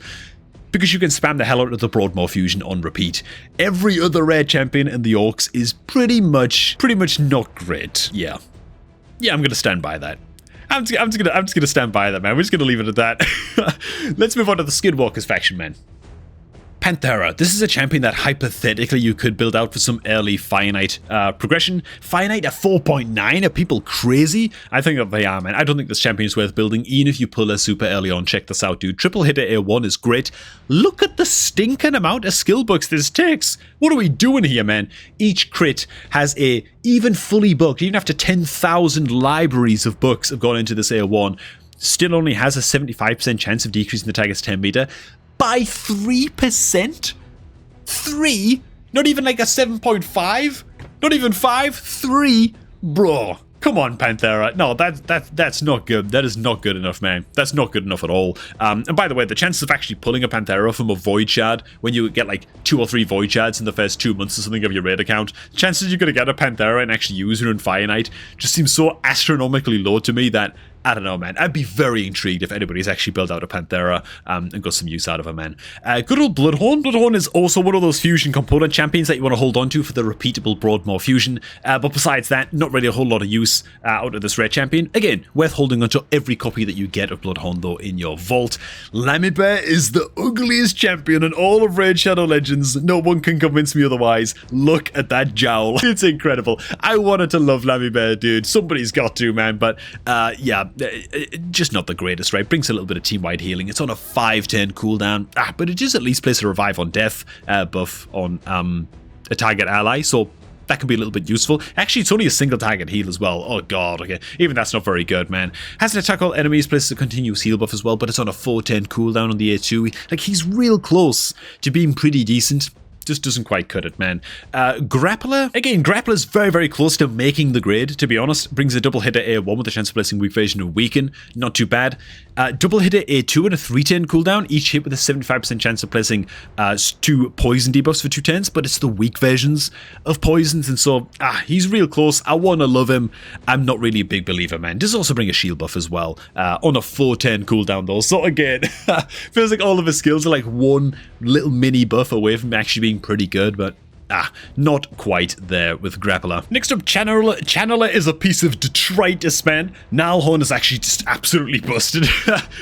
because you can spam the hell out of the Broadmoor fusion on repeat. Every other rare champion in the Orcs is pretty much not great. Yeah, I'm gonna stand by that. I'm just gonna stand by that, man. We're just gonna leave it at that. Let's move on to the Skinwalkers faction, man. Panthera. This is a champion that hypothetically you could build out for some early finite progression. Finite at 4.9? Are people crazy? I think that they are, man. I don't think this champion is worth building, even if you pull her super early on. Check this out, dude. Triple hitter A1 is great. Look at the stinking amount of skill books this takes. What are we doing here, man? Each crit has a, even fully booked, even after 10,000 libraries of books have gone into this A1, still only has a 75% chance of decreasing the target's 10 meter. By 3%? 3? Not even like a 7.5? Not even 5? 3? Bro. Come on, Panthera. No, that's not good. That is not good enough, man. That's not good enough at all. And by the way, the chances of actually pulling a Panthera from a Void Shard when you get like 2 or 3 Void Shards in the first 2 months or something of your raid account, chances you're going to get a Panthera and actually use her in Fire Knight just seems so astronomically low to me that I don't know, man. I'd be very intrigued if anybody's actually built out a Panthera and got some use out of her, man. Good old Bloodhorn. Bloodhorn is also one of those fusion component champions that you want to hold on to for the repeatable Broadmoor fusion. But besides that, not really a whole lot of use out of this rare champion. Again, worth holding onto every copy that you get of Bloodhorn, though, in your vault. Lamybear is the ugliest champion in all of Raid Shadow Legends. No one can convince me otherwise. Look at that jowl. It's incredible. I wanted to love Lamybear, dude. Somebody's got to, man. But, yeah. Just not the greatest, right? Brings a little bit of team-wide healing. It's on a 5-10 cooldown, but it just at least places a revive on death buff on a target ally, so that can be a little bit useful. Actually, it's only a single target heal as well. Oh god, okay. Even that's not very good, man. Has an attack all enemies, places a continuous heal buff as well, but it's on a 4-10 cooldown on the A2. Like, he's real close to being pretty decent. Just doesn't quite cut it, man. Grappler. Again, Grappler's very, very close to making the grade, to be honest. Brings a double hitter A1 with a chance of placing weak version of Weaken. Not too bad. Double hitter A2 and a 3-10 cooldown. Each hit with a 75% chance of placing 2 poison debuffs for 2 turns, but it's the weak versions of poisons, and so, he's real close. I want to love him. I'm not really a big believer, man. Does also bring a shield buff as well, on a 4-10 cooldown, though. So again, feels like all of his skills are like one little mini buff away from actually being pretty good, but not quite there with Grappler. Next up, Channeler. Channeler is a piece of detritus, man. Nalhorn is actually just absolutely busted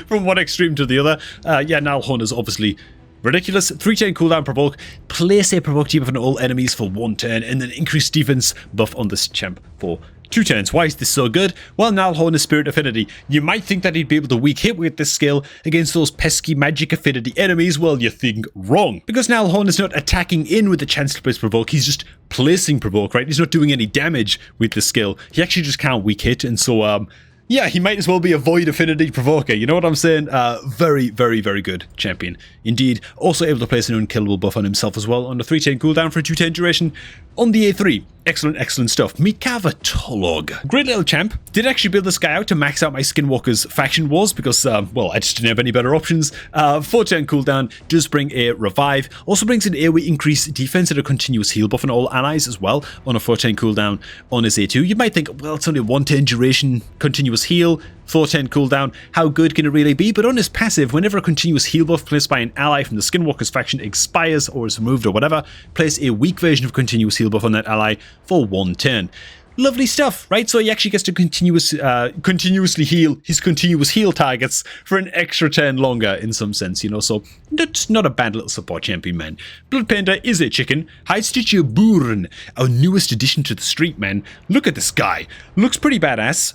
from one extreme to the other. Yeah, Nalhorn is obviously ridiculous. 3-turn cooldown provoke. Place a provoke debuff on all enemies for 1 turn, and then increase defense buff on this champ for 2 turns. Why is this so good? Well, Nalhorn is Spirit Affinity. You might think that he'd be able to weak hit with this skill against those pesky magic affinity enemies. Well, you think wrong. Because Nalhorn is not attacking in with the chance to place provoke, he's just placing provoke, right? He's not doing any damage with the skill. He actually just can't weak hit, and so, yeah, he might as well be a Void Affinity Provoker, you know what I'm saying? Very, very, very good champion indeed. Also able to place an unkillable buff on himself as well on the 3-turn cooldown for a 2-turn duration on the A3. Excellent, excellent stuff. Mikava Tolog. Great little champ. Did actually build this guy out to max out my Skinwalkers faction wars because, well, I just didn't have any better options. 4-turn cooldown does bring a revive. Also brings an AoE increased defense and a continuous heal buff on all allies as well on a 4-turn cooldown on his A2. You might think, well, it's only a 1-turn duration continuous heal. 4-turn cooldown, how good can it really be? But on his passive, whenever a continuous heal buff placed by an ally from the Skinwalkers faction expires or is removed or whatever, place a weak version of continuous heal buff on that ally for 1 turn. Lovely stuff, right? So he actually gets to continuously heal his continuous heal targets for an extra turn longer in some sense, you know, so that's not a bad little support champion, man. Blood Painter is a chicken. Heidstitcher Buren, our newest addition to the street, man. Look at this guy. Looks pretty badass.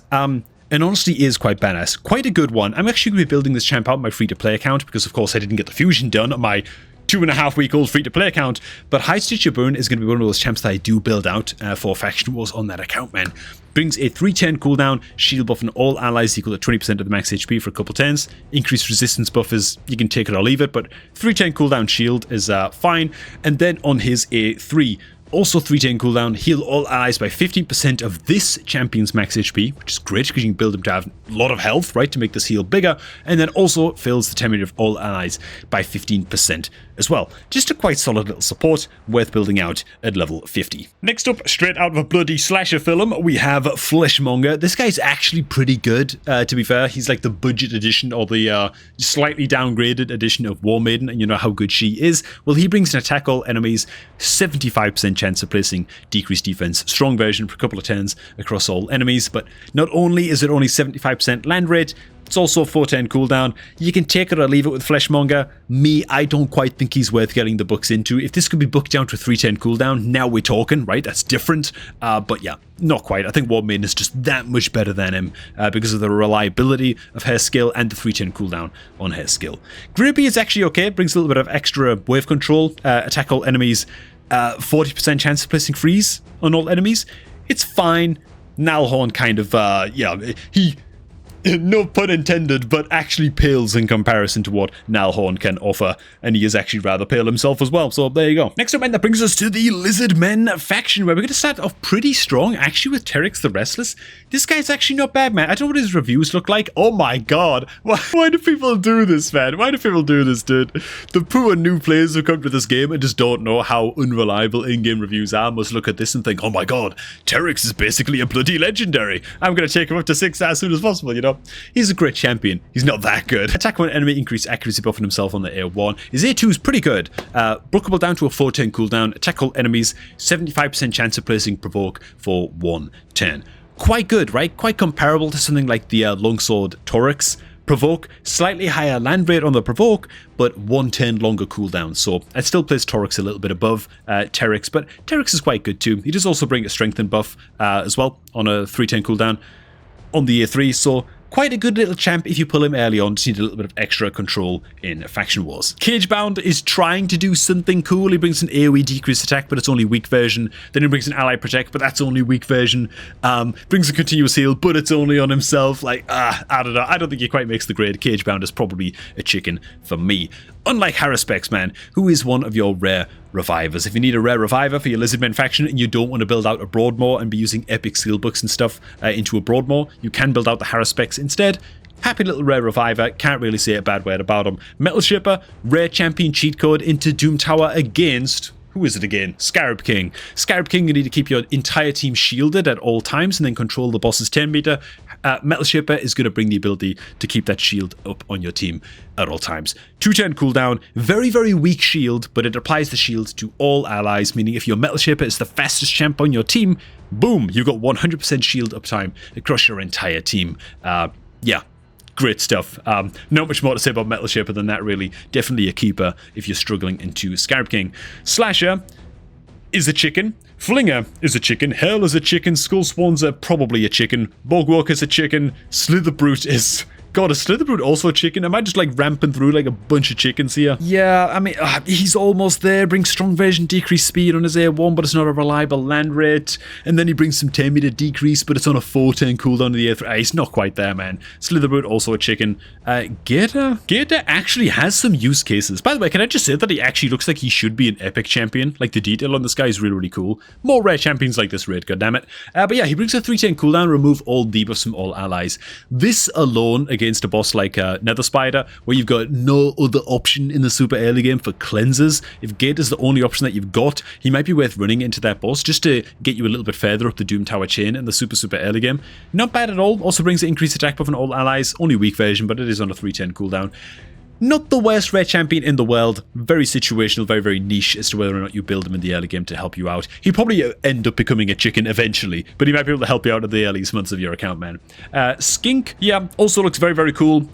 And honestly is quite badass. Quite a good one. I'm actually going to be building this champ out on my free-to-play account because, of course, I didn't get the fusion done on my 2.5-week-old free-to-play account. But Heidstitcher Burn is going to be one of those champs that I do build out for faction wars on that account, man. Brings a 3-turn cooldown, shield buff on all allies equal to 20% of the max HP for a couple turns. Increased resistance buff is, you can take it or leave it, but 3-turn cooldown shield is fine. And then on his A3, also 3-turn cooldown, heal all allies by 15% of this champion's max HP, which is great because you can build him to have a lot of health, right, to make this heal bigger, and then also fills the temperature of all allies by 15% as well. Just a quite solid little support, worth building out at level 50. Next up, straight out of a bloody slasher film, we have Fleshmonger. This guy's actually pretty good, to be fair. He's like the budget edition or the slightly downgraded edition of War Maiden, and you know how good she is. Well, he brings an attack all enemies, 75% chance of placing decreased defense, strong version for a couple of turns across all enemies, but not only is it only 75% land rate, it's also a 4-turn cooldown. You can take it or leave it with Fleshmonger. Me, I don't quite think he's worth getting the books into. If this could be booked down to a 3-turn cooldown, now we're talking, right? That's different. But yeah, not quite. I think War Maiden is just that much better than him because of the reliability of her skill and the 3-turn cooldown on her skill. Grippy is actually okay. Brings a little bit of extra wave control. Attack all enemies. 40% chance of placing freeze on all enemies. It's fine. Nalhorn kind of, yeah, he... no pun intended, but actually pales in comparison to what Nalhorn can offer, and he is actually rather pale himself as well, so there you go. Next up, man, that brings us to the Lizardmen faction, where we're going to start off pretty strong, actually, with Terex the Restless. This guy's actually not bad, man. I don't know what his reviews look like. Oh my god. Why do people do this, man? Why do people do this, dude? The poor new players who come to this game and just don't know how unreliable in-game reviews are must look at this and think, oh my god, Terex is basically a bloody legendary. I'm going to take him up to 6 as soon as possible, you know? He's a great champion. He's not that good. Attack one enemy, increase accuracy buff on himself on the A1. His A2 is pretty good. Brookable down to a 4-turn cooldown. Attack all enemies, 75% chance of placing provoke for 1 turn. Quite good, right? Quite comparable to something like the Longsword Torix. Provoke, slightly higher land rate on the provoke, but 1 turn longer cooldown. So I'd still place Torix a little bit above Terex, but Terex is quite good too. He does also bring a strengthen buff as well on a 3-turn cooldown on the A3, so quite a good little champ if you pull him early on. Just need a little bit of extra control in faction wars. Cagebound is trying to do something cool. He brings an AoE decreased attack, but it's only weak version. Then he brings an ally protect, but that's only weak version. Brings a continuous heal, but it's only on himself. Like, I don't know. I don't think he quite makes the grade. Cagebound is probably a chicken for me. Unlike Haruspex, man, who is one of your rare revivers. If you need a rare reviver for your Lizardmen faction and you don't want to build out a Broadmoor and be using epic skill books and stuff into a Broadmoor, you can build out the Haruspex instead. Happy little rare reviver, can't really say a bad word about him. Metal Shipper, rare champion cheat code into Doom Tower against... who is it again? Scarab King. Scarab King, you need to keep your entire team shielded at all times and then control the boss's turn meter. Metal Shaper is going to bring the ability to keep that shield up on your team at all times. 210 cooldown, very, very weak shield, but it applies the shield to all allies, meaning if your Metal Shaper is the fastest champ on your team, boom, you got 100% shield uptime across your entire team. Yeah. Great stuff. Not much more to say about Metal Shaper than that, really. Definitely a keeper if you're struggling into Scarab King. Slasher is a chicken. Flinger is a chicken. Hell is a chicken. Skullswans are probably a chicken. Bogwalker's a chicken. Slitherbrute is... God, is Slitherbrute also a chicken? Am I just like ramping through like a bunch of chickens here? Yeah, I mean, he's almost there. Brings strong version, decreased speed on his A1, but it's not a reliable land rate. And then he brings some 10 meter decrease, but it's on a 410 cooldown to the A3. He's not quite there, man. Slitherbrute also a chicken. Gator actually has some use cases. By the way, can I just say that he actually looks like he should be an epic champion? Like the detail on this guy is really, really cool. More rare champions like this raid, goddammit. But yeah, he brings a 310 cooldown, remove all debuffs from all allies. This alone, against a boss like Nether Spider, where you've got no other option in the super early game for cleansers. If Gate is the only option that you've got, he might be worth running into that boss just to get you a little bit further up the Doom Tower chain in the super early game. Not bad at all. Also brings an increased attack buff on all allies. Only weak version, but it is on a 310 cooldown. Not the worst rare champion in the world. Very situational, very, very niche as to whether or not you build him in the early game to help you out. He'll probably end up becoming a chicken eventually, but he might be able to help you out in the earliest months of your account, man. Skink, yeah, also looks very, very cool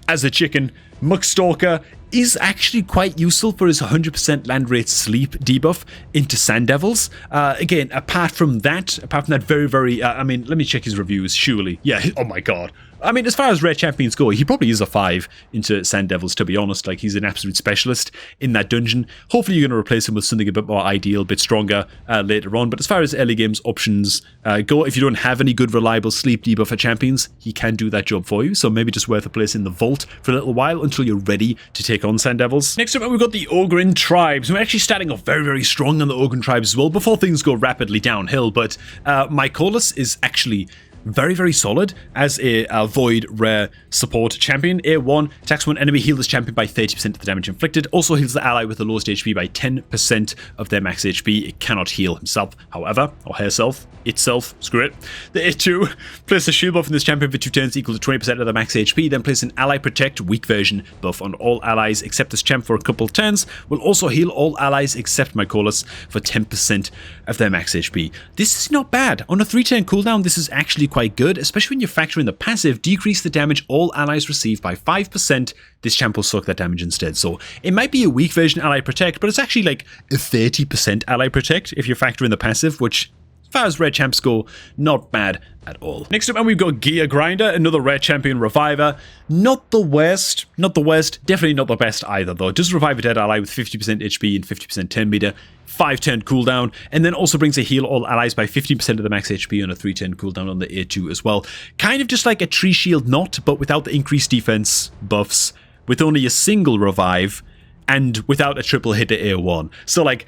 as a chicken. Muckstalker is actually quite useful for his 100% land rate sleep debuff into Sand Devils. Again, apart from that very, very, I mean, let me check his reviews, surely. Yeah, oh my god. I mean, as far as rare champions go, he probably is a 5 into Sand Devils, to be honest. Like, he's an absolute specialist in that dungeon. Hopefully you're going to replace him with something a bit more ideal, a bit stronger later on. But as far as early games options go, if you don't have any good reliable sleep debuffer champions, he can do that job for you. So maybe just worth a place in the vault for a little while until you're ready to take on Sand Devils. Next up, we've got the Ogryn Tribes. We're actually starting off very, very strong on the Ogryn Tribes as well before things go rapidly downhill. But Mykolas is actually very, very solid as a Void rare support champion. A1 attacks one enemy, heal this champion by 30% of the damage inflicted. Also heals the ally with the lowest HP by 10% of their max HP. It cannot heal himself, however, or herself, itself, screw it. The A2, place a shield buff in this champion for 2 turns equal to 20% of the max HP, then place an ally protect weak version buff on all allies except this champ for a couple turns. Will also heal all allies except Mykolas for 10% of their max HP. This is not bad. On a 3-turn cooldown, this is actually quite good, especially when you factor in the passive, decrease the damage all allies receive by 5%. This champ will suck that damage instead. So it might be a weak version ally protect, but it's actually like a 30% ally protect if you factor in the passive, which as far as rare champs go, not bad at all. Next up, and we've got Gear Grinder, another rare champion reviver. Not the worst, definitely not the best either though. It does revive a dead ally with 50% HP and 50% 10 meter, 5-turn cooldown, and then also brings a heal all allies by 15% of the max HP on a 3-turn cooldown on the A2 as well. Kind of just like a tree shield knot, but without the increased defense buffs, with only a single revive, and without a triple hit at A1. So like,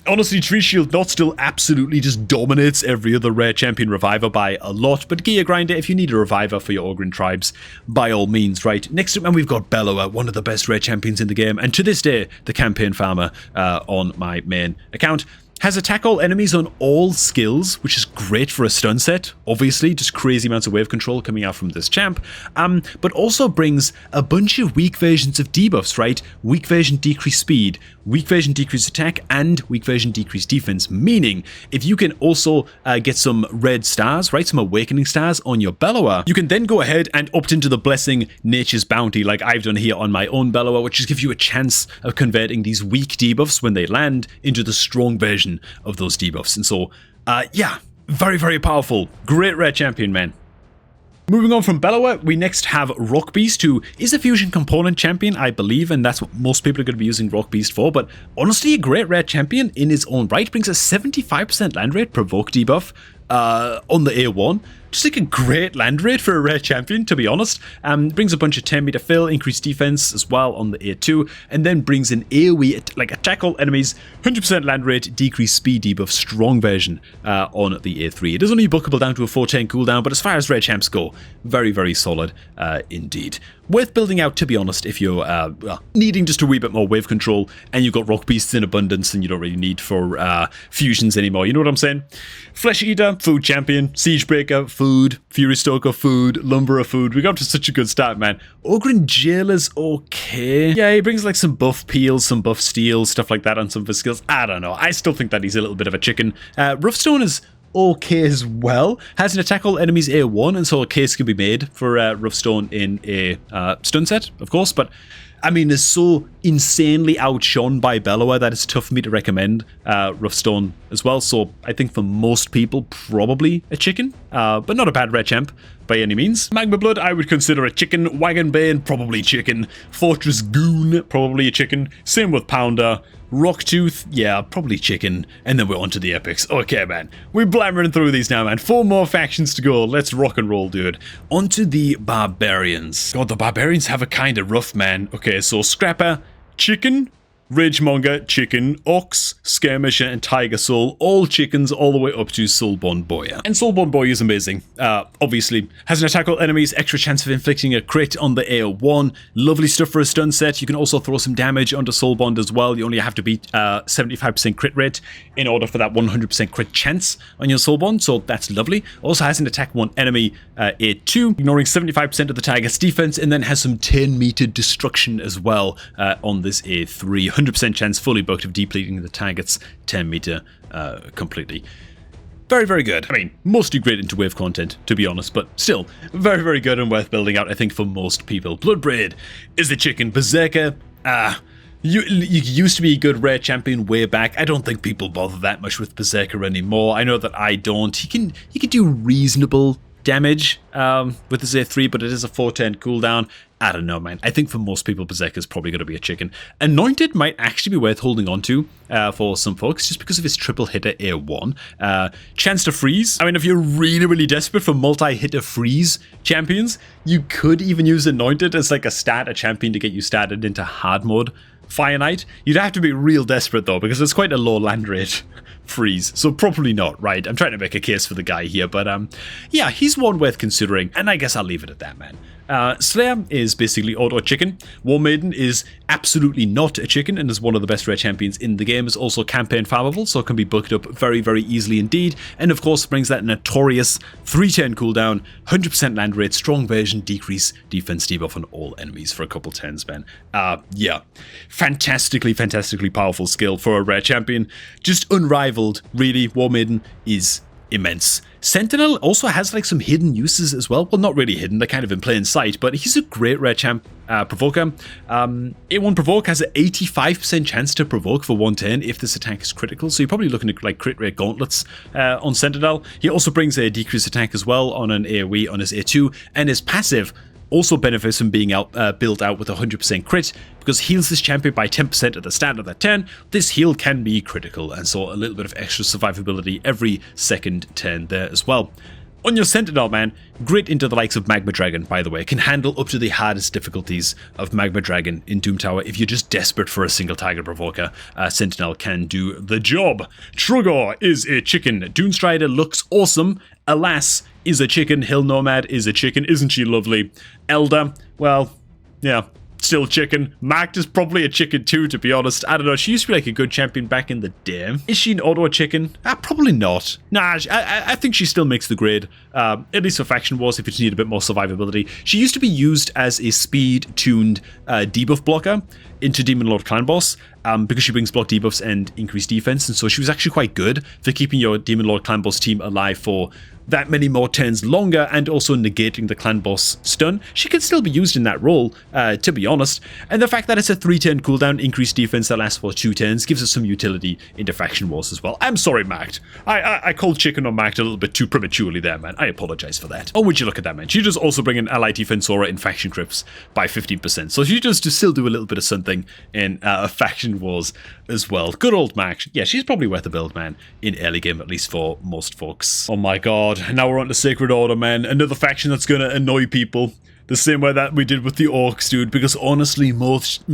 honestly, Tree Shield Knot still absolutely just dominates every other rare champion reviver by a lot, but Gear Grinder, if you need a reviver for your Ogryn Tribes, by all means, right? Next up, and we've got Bellower, one of the best rare champions in the game, and to this day, the campaign farmer on my main account. Has attack all enemies on all skills, which is great for a stun set, obviously, just crazy amounts of wave control coming out from this champ, but also brings a bunch of weak versions of debuffs, right? Weak version decreased speed, weak version decreased attack, and weak version decreased defense, meaning if you can also get some red stars, right, some awakening stars on your Bellower, you can then go ahead and opt into the Blessing Nature's Bounty, like I've done here on my own Bellower, which just gives you a chance of converting these weak debuffs when they land into the strong version of those debuffs. And so, yeah, very, very powerful. Great rare champion, man. Moving on from Bellower, we next have Rock Beast, who is a fusion component champion, I believe, and that's what most people are going to be using Rock Beast for, but honestly, a great rare champion in his own right. Brings a 75% land rate, provoke debuff on the A1. Just like a great land rate for a rare champion, to be honest. Brings a bunch of 10 meter fill, increased defense as well on the A2, and then brings an AoE, like attack all enemies, 100% land rate, decreased speed debuff, strong version on the A3. It is only bookable down to a 4-turn cooldown, but as far as rare champs go, very, very solid indeed. Worth building out, to be honest, if you're needing just a wee bit more wave control, and you've got Rock Beasts in abundance, and you don't really need for fusions anymore, you know what I'm saying? Flesh Eater, food champion, Siegebreaker, food, Fury Stoker, food, Lumberer, food. We got to such a good start, man. Ogryn Jailer's okay. Yeah, he brings like some buff peels, some buff steel, stuff like that on some of his skills. I don't know. I still think that he's a little bit of a chicken. Roughstone is okay as well. Has an attack all enemies A1, and so a case can be made for Roughstone in a stun set, of course, but I mean, is so insanely outshone by Bellower that it's tough for me to recommend Roughstone as well. So I think for most people, probably a chicken, but not a bad rare champ by any means. Magma Blood, I would consider a chicken. Wagonbane, probably chicken. Fortress Goon, probably a chicken. Same with Pounder. Rocktooth, yeah, probably chicken. And then we're on to the epics. Okay, man. We're blabbering through these now, man. 4 more factions to go. Let's rock and roll, dude. On to the Barbarians. God, the Barbarians have a kind of rough, man. Okay, so Scrapper, chicken. Ragemonger, chicken, Ox, Skirmisher, and Tiger Soul, all chickens all the way up to Soulborn Boya. And Soulborn Boya is amazing. Obviously, has an attack all enemies, extra chance of inflicting a crit on the AO1. Lovely stuff for a stun set. You can also throw some damage onto Soulbond as well. You only have to beat 75% crit rate in order for that 100% crit chance on your Soulbond, so that's lovely. Also has an attack one enemy A2, ignoring 75% of the target's defense, and then has some 10-meter destruction as well on this A3. 100% chance fully booked of depleting the target's 10-meter completely. Very, very good. I mean, mostly great into wave content, to be honest, but still, very, very good and worth building out, I think, for most people. Bloodbraid is the chicken. Berserker, you used to be a good rare champion way back. I don't think people bother that much with Berserker anymore. I know that I don't. He can do reasonable damage with his A3, but it is a 4-turn cooldown. I don't know, man. I think for most people, Berserker's probably going to be a chicken. Anointed might actually be worth holding on to for some folks, just because of his triple hitter A1. Chance to freeze. I mean, if you're really, really desperate for multi-hitter freeze champions, you could even use Anointed as like a champion to get you started into hard mode Fire Knight. You'd have to be real desperate though, because it's quite a low land rate freeze, so probably not, right? I'm trying to make a case for the guy here, but yeah, he's one worth considering, and I guess I'll leave it at that, man. Slayer is basically auto chicken. War Maiden is absolutely not a chicken and is one of the best rare champions in the game. Is also campaign farmable, so it can be booked up very, very easily indeed. And of course brings that notorious 3-turn cooldown, 100% land rate, strong version, decrease defense debuff on all enemies for a couple turns, man. Yeah, fantastically powerful skill for a rare champion. Just unrivaled, really. War Maiden is immense. Sentinel also has like some hidden uses as well. Well, not really hidden, they're kind of in plain sight, but he's a great rare champ provoker. A1 provoke has an 85% chance to provoke for 1 turn if this attack is critical, so you're probably looking at like crit rate gauntlets on Sentinel. He also brings a decreased attack as well on an AoE on his A2, and his passive also benefits from being built out with 100% crit, because heals this champion by 10% at the start of that turn. This heal can be critical, and so a little bit of extra survivability every second turn there as well. On your Sentinel, man, great into the likes of Magma Dragon, by the way. Can handle up to the hardest difficulties of Magma Dragon in Doom Tower. If you're just desperate for a single target provoker, Sentinel can do the job. Trugor is a chicken. Doomstrider looks awesome. Alas, is a chicken. Hill Nomad is a chicken. Isn't she lovely? Elder, well, yeah, still chicken. Marked is probably a chicken too, to be honest. I don't know, she used to be like a good champion back in the day. Is she an auto chicken? Probably not. Nah, I think she still makes the grade. At least for Faction Wars, if you just need a bit more survivability. She used to be used as a speed-tuned debuff blocker into Demon Lord Clan Boss, because she brings block debuffs and increased defense, and so she was actually quite good for keeping your Demon Lord Clan Boss team alive for that many more turns longer, and also negating the clan boss stun. She can still be used in that role, to be honest, and the fact that it's a 3-turn cooldown, increased defense that lasts for 2 turns, gives us some utility into Faction Wars as well. I'm sorry, Marked. I called chicken on Marked a little bit too prematurely there, man. I apologize for that. Oh, would you look at that, man. She does also bring an ally defense aura in Faction Crypts by 15%, so she does still do a little bit of something in Faction Wars as well. Good old Marked. Yeah, she's probably worth a build, man, in early game, at least for most folks. Oh my god. Now we're on to Sacred Order, man. Another faction that's gonna annoy people. The same way that we did with the Orcs, dude. Because honestly, most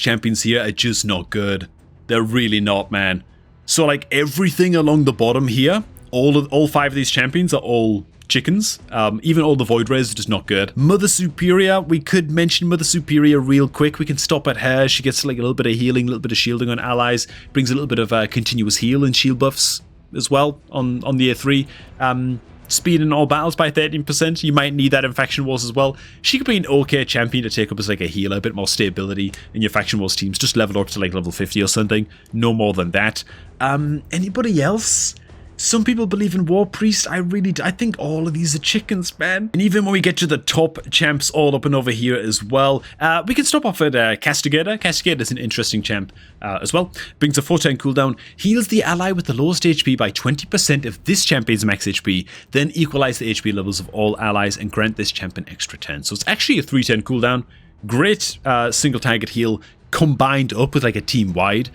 champions here are just not good. They're really not, man. So like everything along the bottom here, all 5 of these champions are all chickens. Even all the Void Rares are just not good. Mother Superior, we could mention Mother Superior real quick. We can stop at her. She gets like a little bit of healing, a little bit of shielding on allies. Brings a little bit of continuous heal and shield buffs. as well on the A3. Speed in all battles by 13%. You might need that in Faction Wars as well. She could be an okay champion to take up as like a healer, a bit more stability in your Faction Wars teams. Just level up to like level 50 or something. No more than that. Anybody else? Some people believe in War Priest. I think all of these are chickens, man. And even when we get to the top champs all up and over here as well, we can stop off at Castigator. Castigator is an interesting champ as well. Brings a 4-turn cooldown, heals the ally with the lowest HP by 20% if this champion's max HP, then equalize the HP levels of all allies and grant this champ an extra turn. So it's actually a 3-turn cooldown. Great single target heal combined up with like a team-wide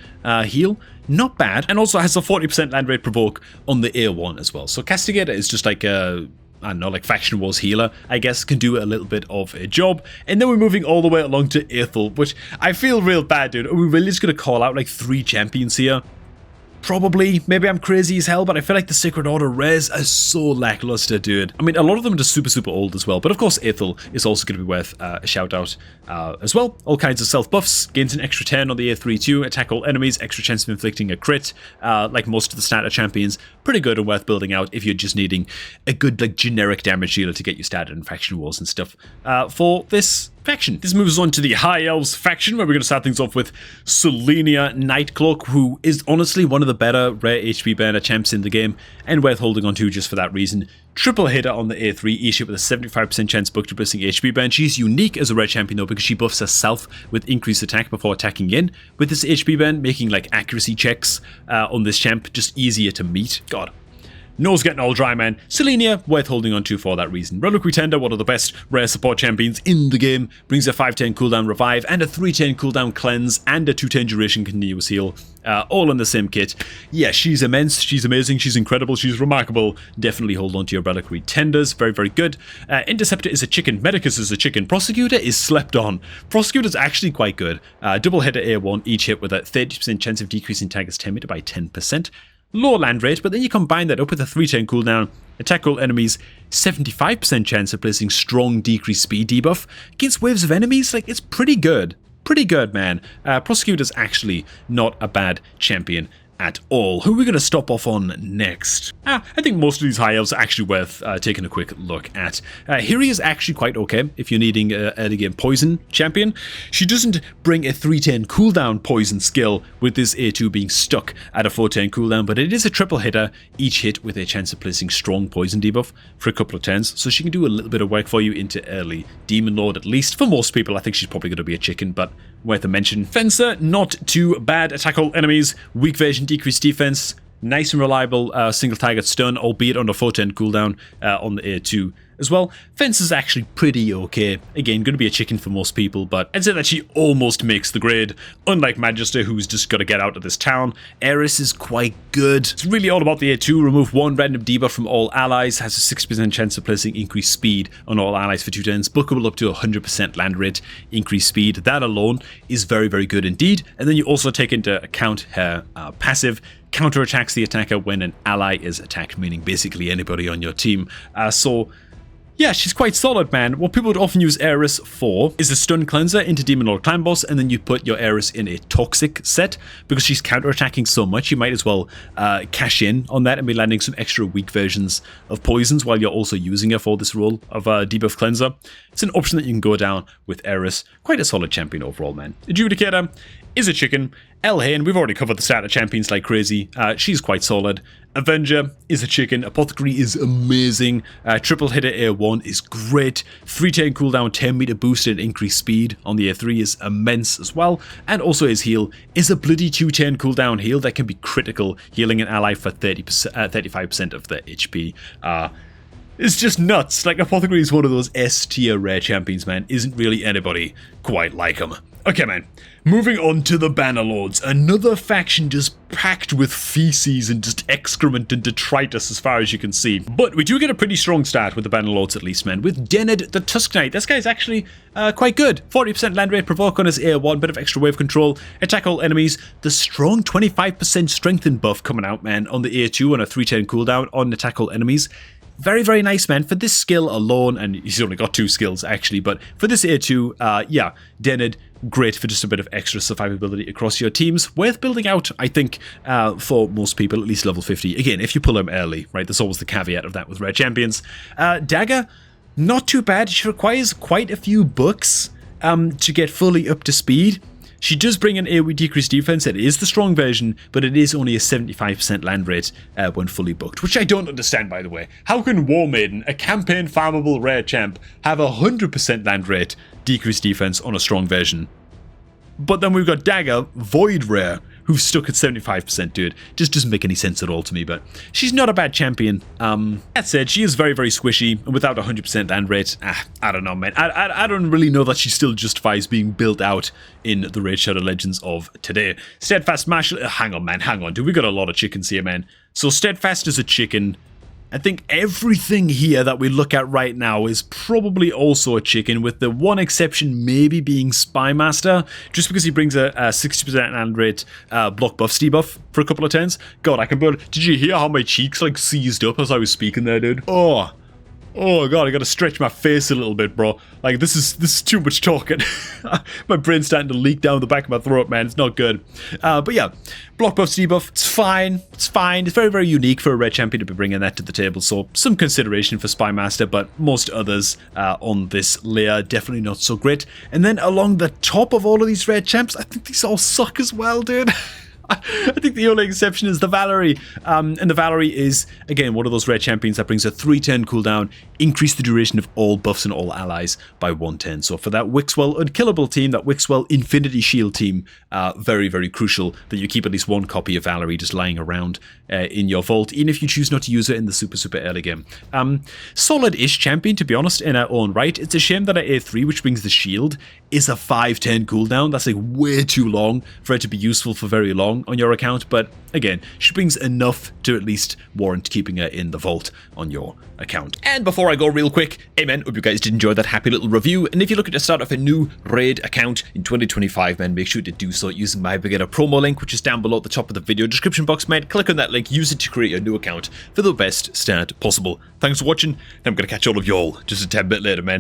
heal. Not bad, and also has a 40% land rate provoke on the A1 as well. So Castigator is just like a, I don't know, like Faction Wars healer, I guess, can do a little bit of a job. And then we're moving all the way along to Ithil, which I feel real bad, dude. Are we really just going to call out like 3 champions here? Probably. Maybe I'm crazy as hell, but I feel like the Sacred Order rares are so lackluster, dude. I mean, a lot of them are just super old as well, but of course Ithil is also going to be worth a shout out as well. All kinds of self buffs, gains an extra 10 on the A3 too, attack all enemies, extra chance of inflicting a crit, like most of the starter champions. Pretty good and worth building out if you're just needing a good like generic damage dealer to get you started in Faction Wars and stuff for this faction. This moves on to the High Elves faction, where we're going to start things off with Selenia Nightcloak, who is honestly one of the better rare HP burner champs in the game, and worth holding on to just for that reason. Triple hitter on the A3, each hit with a 75% chance book to boosting HP burn. She's unique as a rare champion though, because she buffs herself with increased attack before attacking in with this HP burn, making like accuracy checks on this champ just easier to meet. God. Nose getting all dry, man. Selenia, worth holding on to for that reason. Reliquary Tender, one of the best rare support champions in the game. Brings a 5-turn cooldown revive, and a 3-turn cooldown cleanse, and a 2-turn duration continuous heal. All in the same kit. Yeah, she's immense, she's amazing, she's incredible, she's remarkable. Definitely hold on to your Reliquary Tenders. Very good. Interceptor is a chicken. Medicus is a chicken. Prosecutor is slept on. Prosecutor's actually quite good. Double hitter A1, each hit with a 30% chance of decreasing target's 10 meter by 10%. Low land rate, but then you combine that up with a 3-turn cooldown, attack all enemies, 75% chance of placing strong decreased speed debuff against waves of enemies. Like, it's pretty good. Pretty good, man. Prosecutor's actually not a bad champion at all. Who are we going to stop off on next? I think most of these high elves are actually worth taking a quick look at. Hiri is actually quite okay if you're needing an early game poison champion. She doesn't bring a 3-turn cooldown poison skill with this A2 being stuck at a 4-turn cooldown, but it is a triple hitter, each hit with a chance of placing strong poison debuff for a couple of turns, so she can do a little bit of work for you into early Demon Lord at least. For most people, I think she's probably going to be a chicken, but worth a mention. Fencer, not too bad. Attack all enemies, weak version, decreased defense, nice and reliable single target stun, albeit on a 4-turn cooldown on the A2 as well. Fence is actually pretty okay. Again, going to be a chicken for most people, but I'd say that she almost makes the grade. Unlike Magister, who's just got to get out of this town, Eris is quite good. It's really all about the A2. Remove 1 random debuff from all allies, has a 60% chance of placing increased speed on all allies for 2 turns, bookable up to 100% land rate, increased speed. That alone is very good indeed. And then you also take into account her passive, counterattacks the attacker when an ally is attacked, meaning basically anybody on your team. So yeah, she's quite solid, man. What people would often use Eris for is a stun cleanser into Demon Lord Clan Boss, and then you put your Eris in a toxic set. Because she's counterattacking so much, you might as well cash in on that and be landing some extra weak versions of poisons while you're also using her for this role of debuff cleanser. It's an option that you can go down with Eris. Quite a solid champion overall, man. Adjudicator is a chicken. Elhain, we've already covered the starter champions like crazy. She's quite solid. Avenger is a chicken. Apothecary is amazing. Triple hitter A1 is great. 3-turn cooldown, 10 meter boost and increased speed on the A3 is immense as well. And also his heal is a bloody 2-turn cooldown heal that can be critical, healing an ally for 35% of their HP. It's just nuts. Like, Apothecary is one of those S-tier rare champions, man. Isn't really anybody quite like him. Okay, man. Moving on to the Bannerlords. Another faction just packed with feces and just excrement and detritus as far as you can see. But we do get a pretty strong start with the Bannerlords at least, man. With Dened the Tusk Knight. This guy's actually quite good. 40% land rate, provoke on his A1, bit of extra wave control, attack all enemies. The strong 25% strengthen buff coming out, man, on the A2 on a 3-turn cooldown on attack all enemies. Very, very nice, man. For this skill alone, and he's only got 2 skills, actually, but for this A2, yeah, Denid, great for just a bit of extra survivability across your teams. Worth building out, I think, for most people, at least level 50. Again, if you pull him early, right? There's always the caveat of that with rare champions. Dagger, not too bad. She requires quite a few books to get fully up to speed. She does bring an AoE decreased defense. It is the strong version, but it is only a 75% land rate when fully booked, which I don't understand, by the way. How can War Maiden, a campaign farmable rare champ, have a 100% land rate decreased defense on a strong version? But then we've got Dagger, Void Rare, who's stuck at 75%, dude. Just doesn't make any sense at all to me, but she's not a bad champion. That said, she is very, very squishy, and without 100% land rate, I don't know, man. I don't really know that she still justifies being built out in the Raid Shadow Legends of today. Steadfast Marshal, hang on, man, hang on, dude. We got a lot of chickens here, man. So Steadfast is a chicken. I think everything here that we look at right now is probably also a chicken, with the one exception maybe being Spymaster, just because he brings a 60% land rate block buff, debuff for a couple of turns. God, I can barely... Did you hear how my cheeks like seized up as I was speaking there, dude? Oh god, I gotta stretch my face a little bit, bro. Like, this is too much talking. My brain's starting to leak down the back of my throat, man. It's not good. But yeah, block buff, debuff, it's fine. It's fine. It's very, very unique for a red champion to be bringing that to the table. So some consideration for Spymaster, but most others on this layer, definitely not so great. And then along the top of all of these red champs, I think these all suck as well, dude. I think the only exception is the Valerie, and the Valerie is, again, one of those rare champions that brings a 3-turn cooldown, increase the duration of all buffs and all allies by 1 turn. So for that Wixwell Unkillable team, that Wixwell Infinity Shield team, very, very crucial that you keep at least 1 copy of Valerie just lying around in your vault, even if you choose not to use her in the super, super early game. Solid-ish champion, to be honest, in her own right. It's a shame that her A3, which brings the shield, is a 5-turn cooldown. That's like way too long for it to be useful for very long on your account, but again, she brings enough to at least warrant keeping her in the vault on your account. And before I go real quick, amen, hope you guys did enjoy that happy little review, and if you're looking to start off a new raid account in 2025, man, make sure to do so using my beginner promo link, which is down below at the top of the video description box, man. Click on that link, use it to create your new account for the best start possible. Thanks for watching, and I'm gonna catch all of y'all just a tad bit later, man.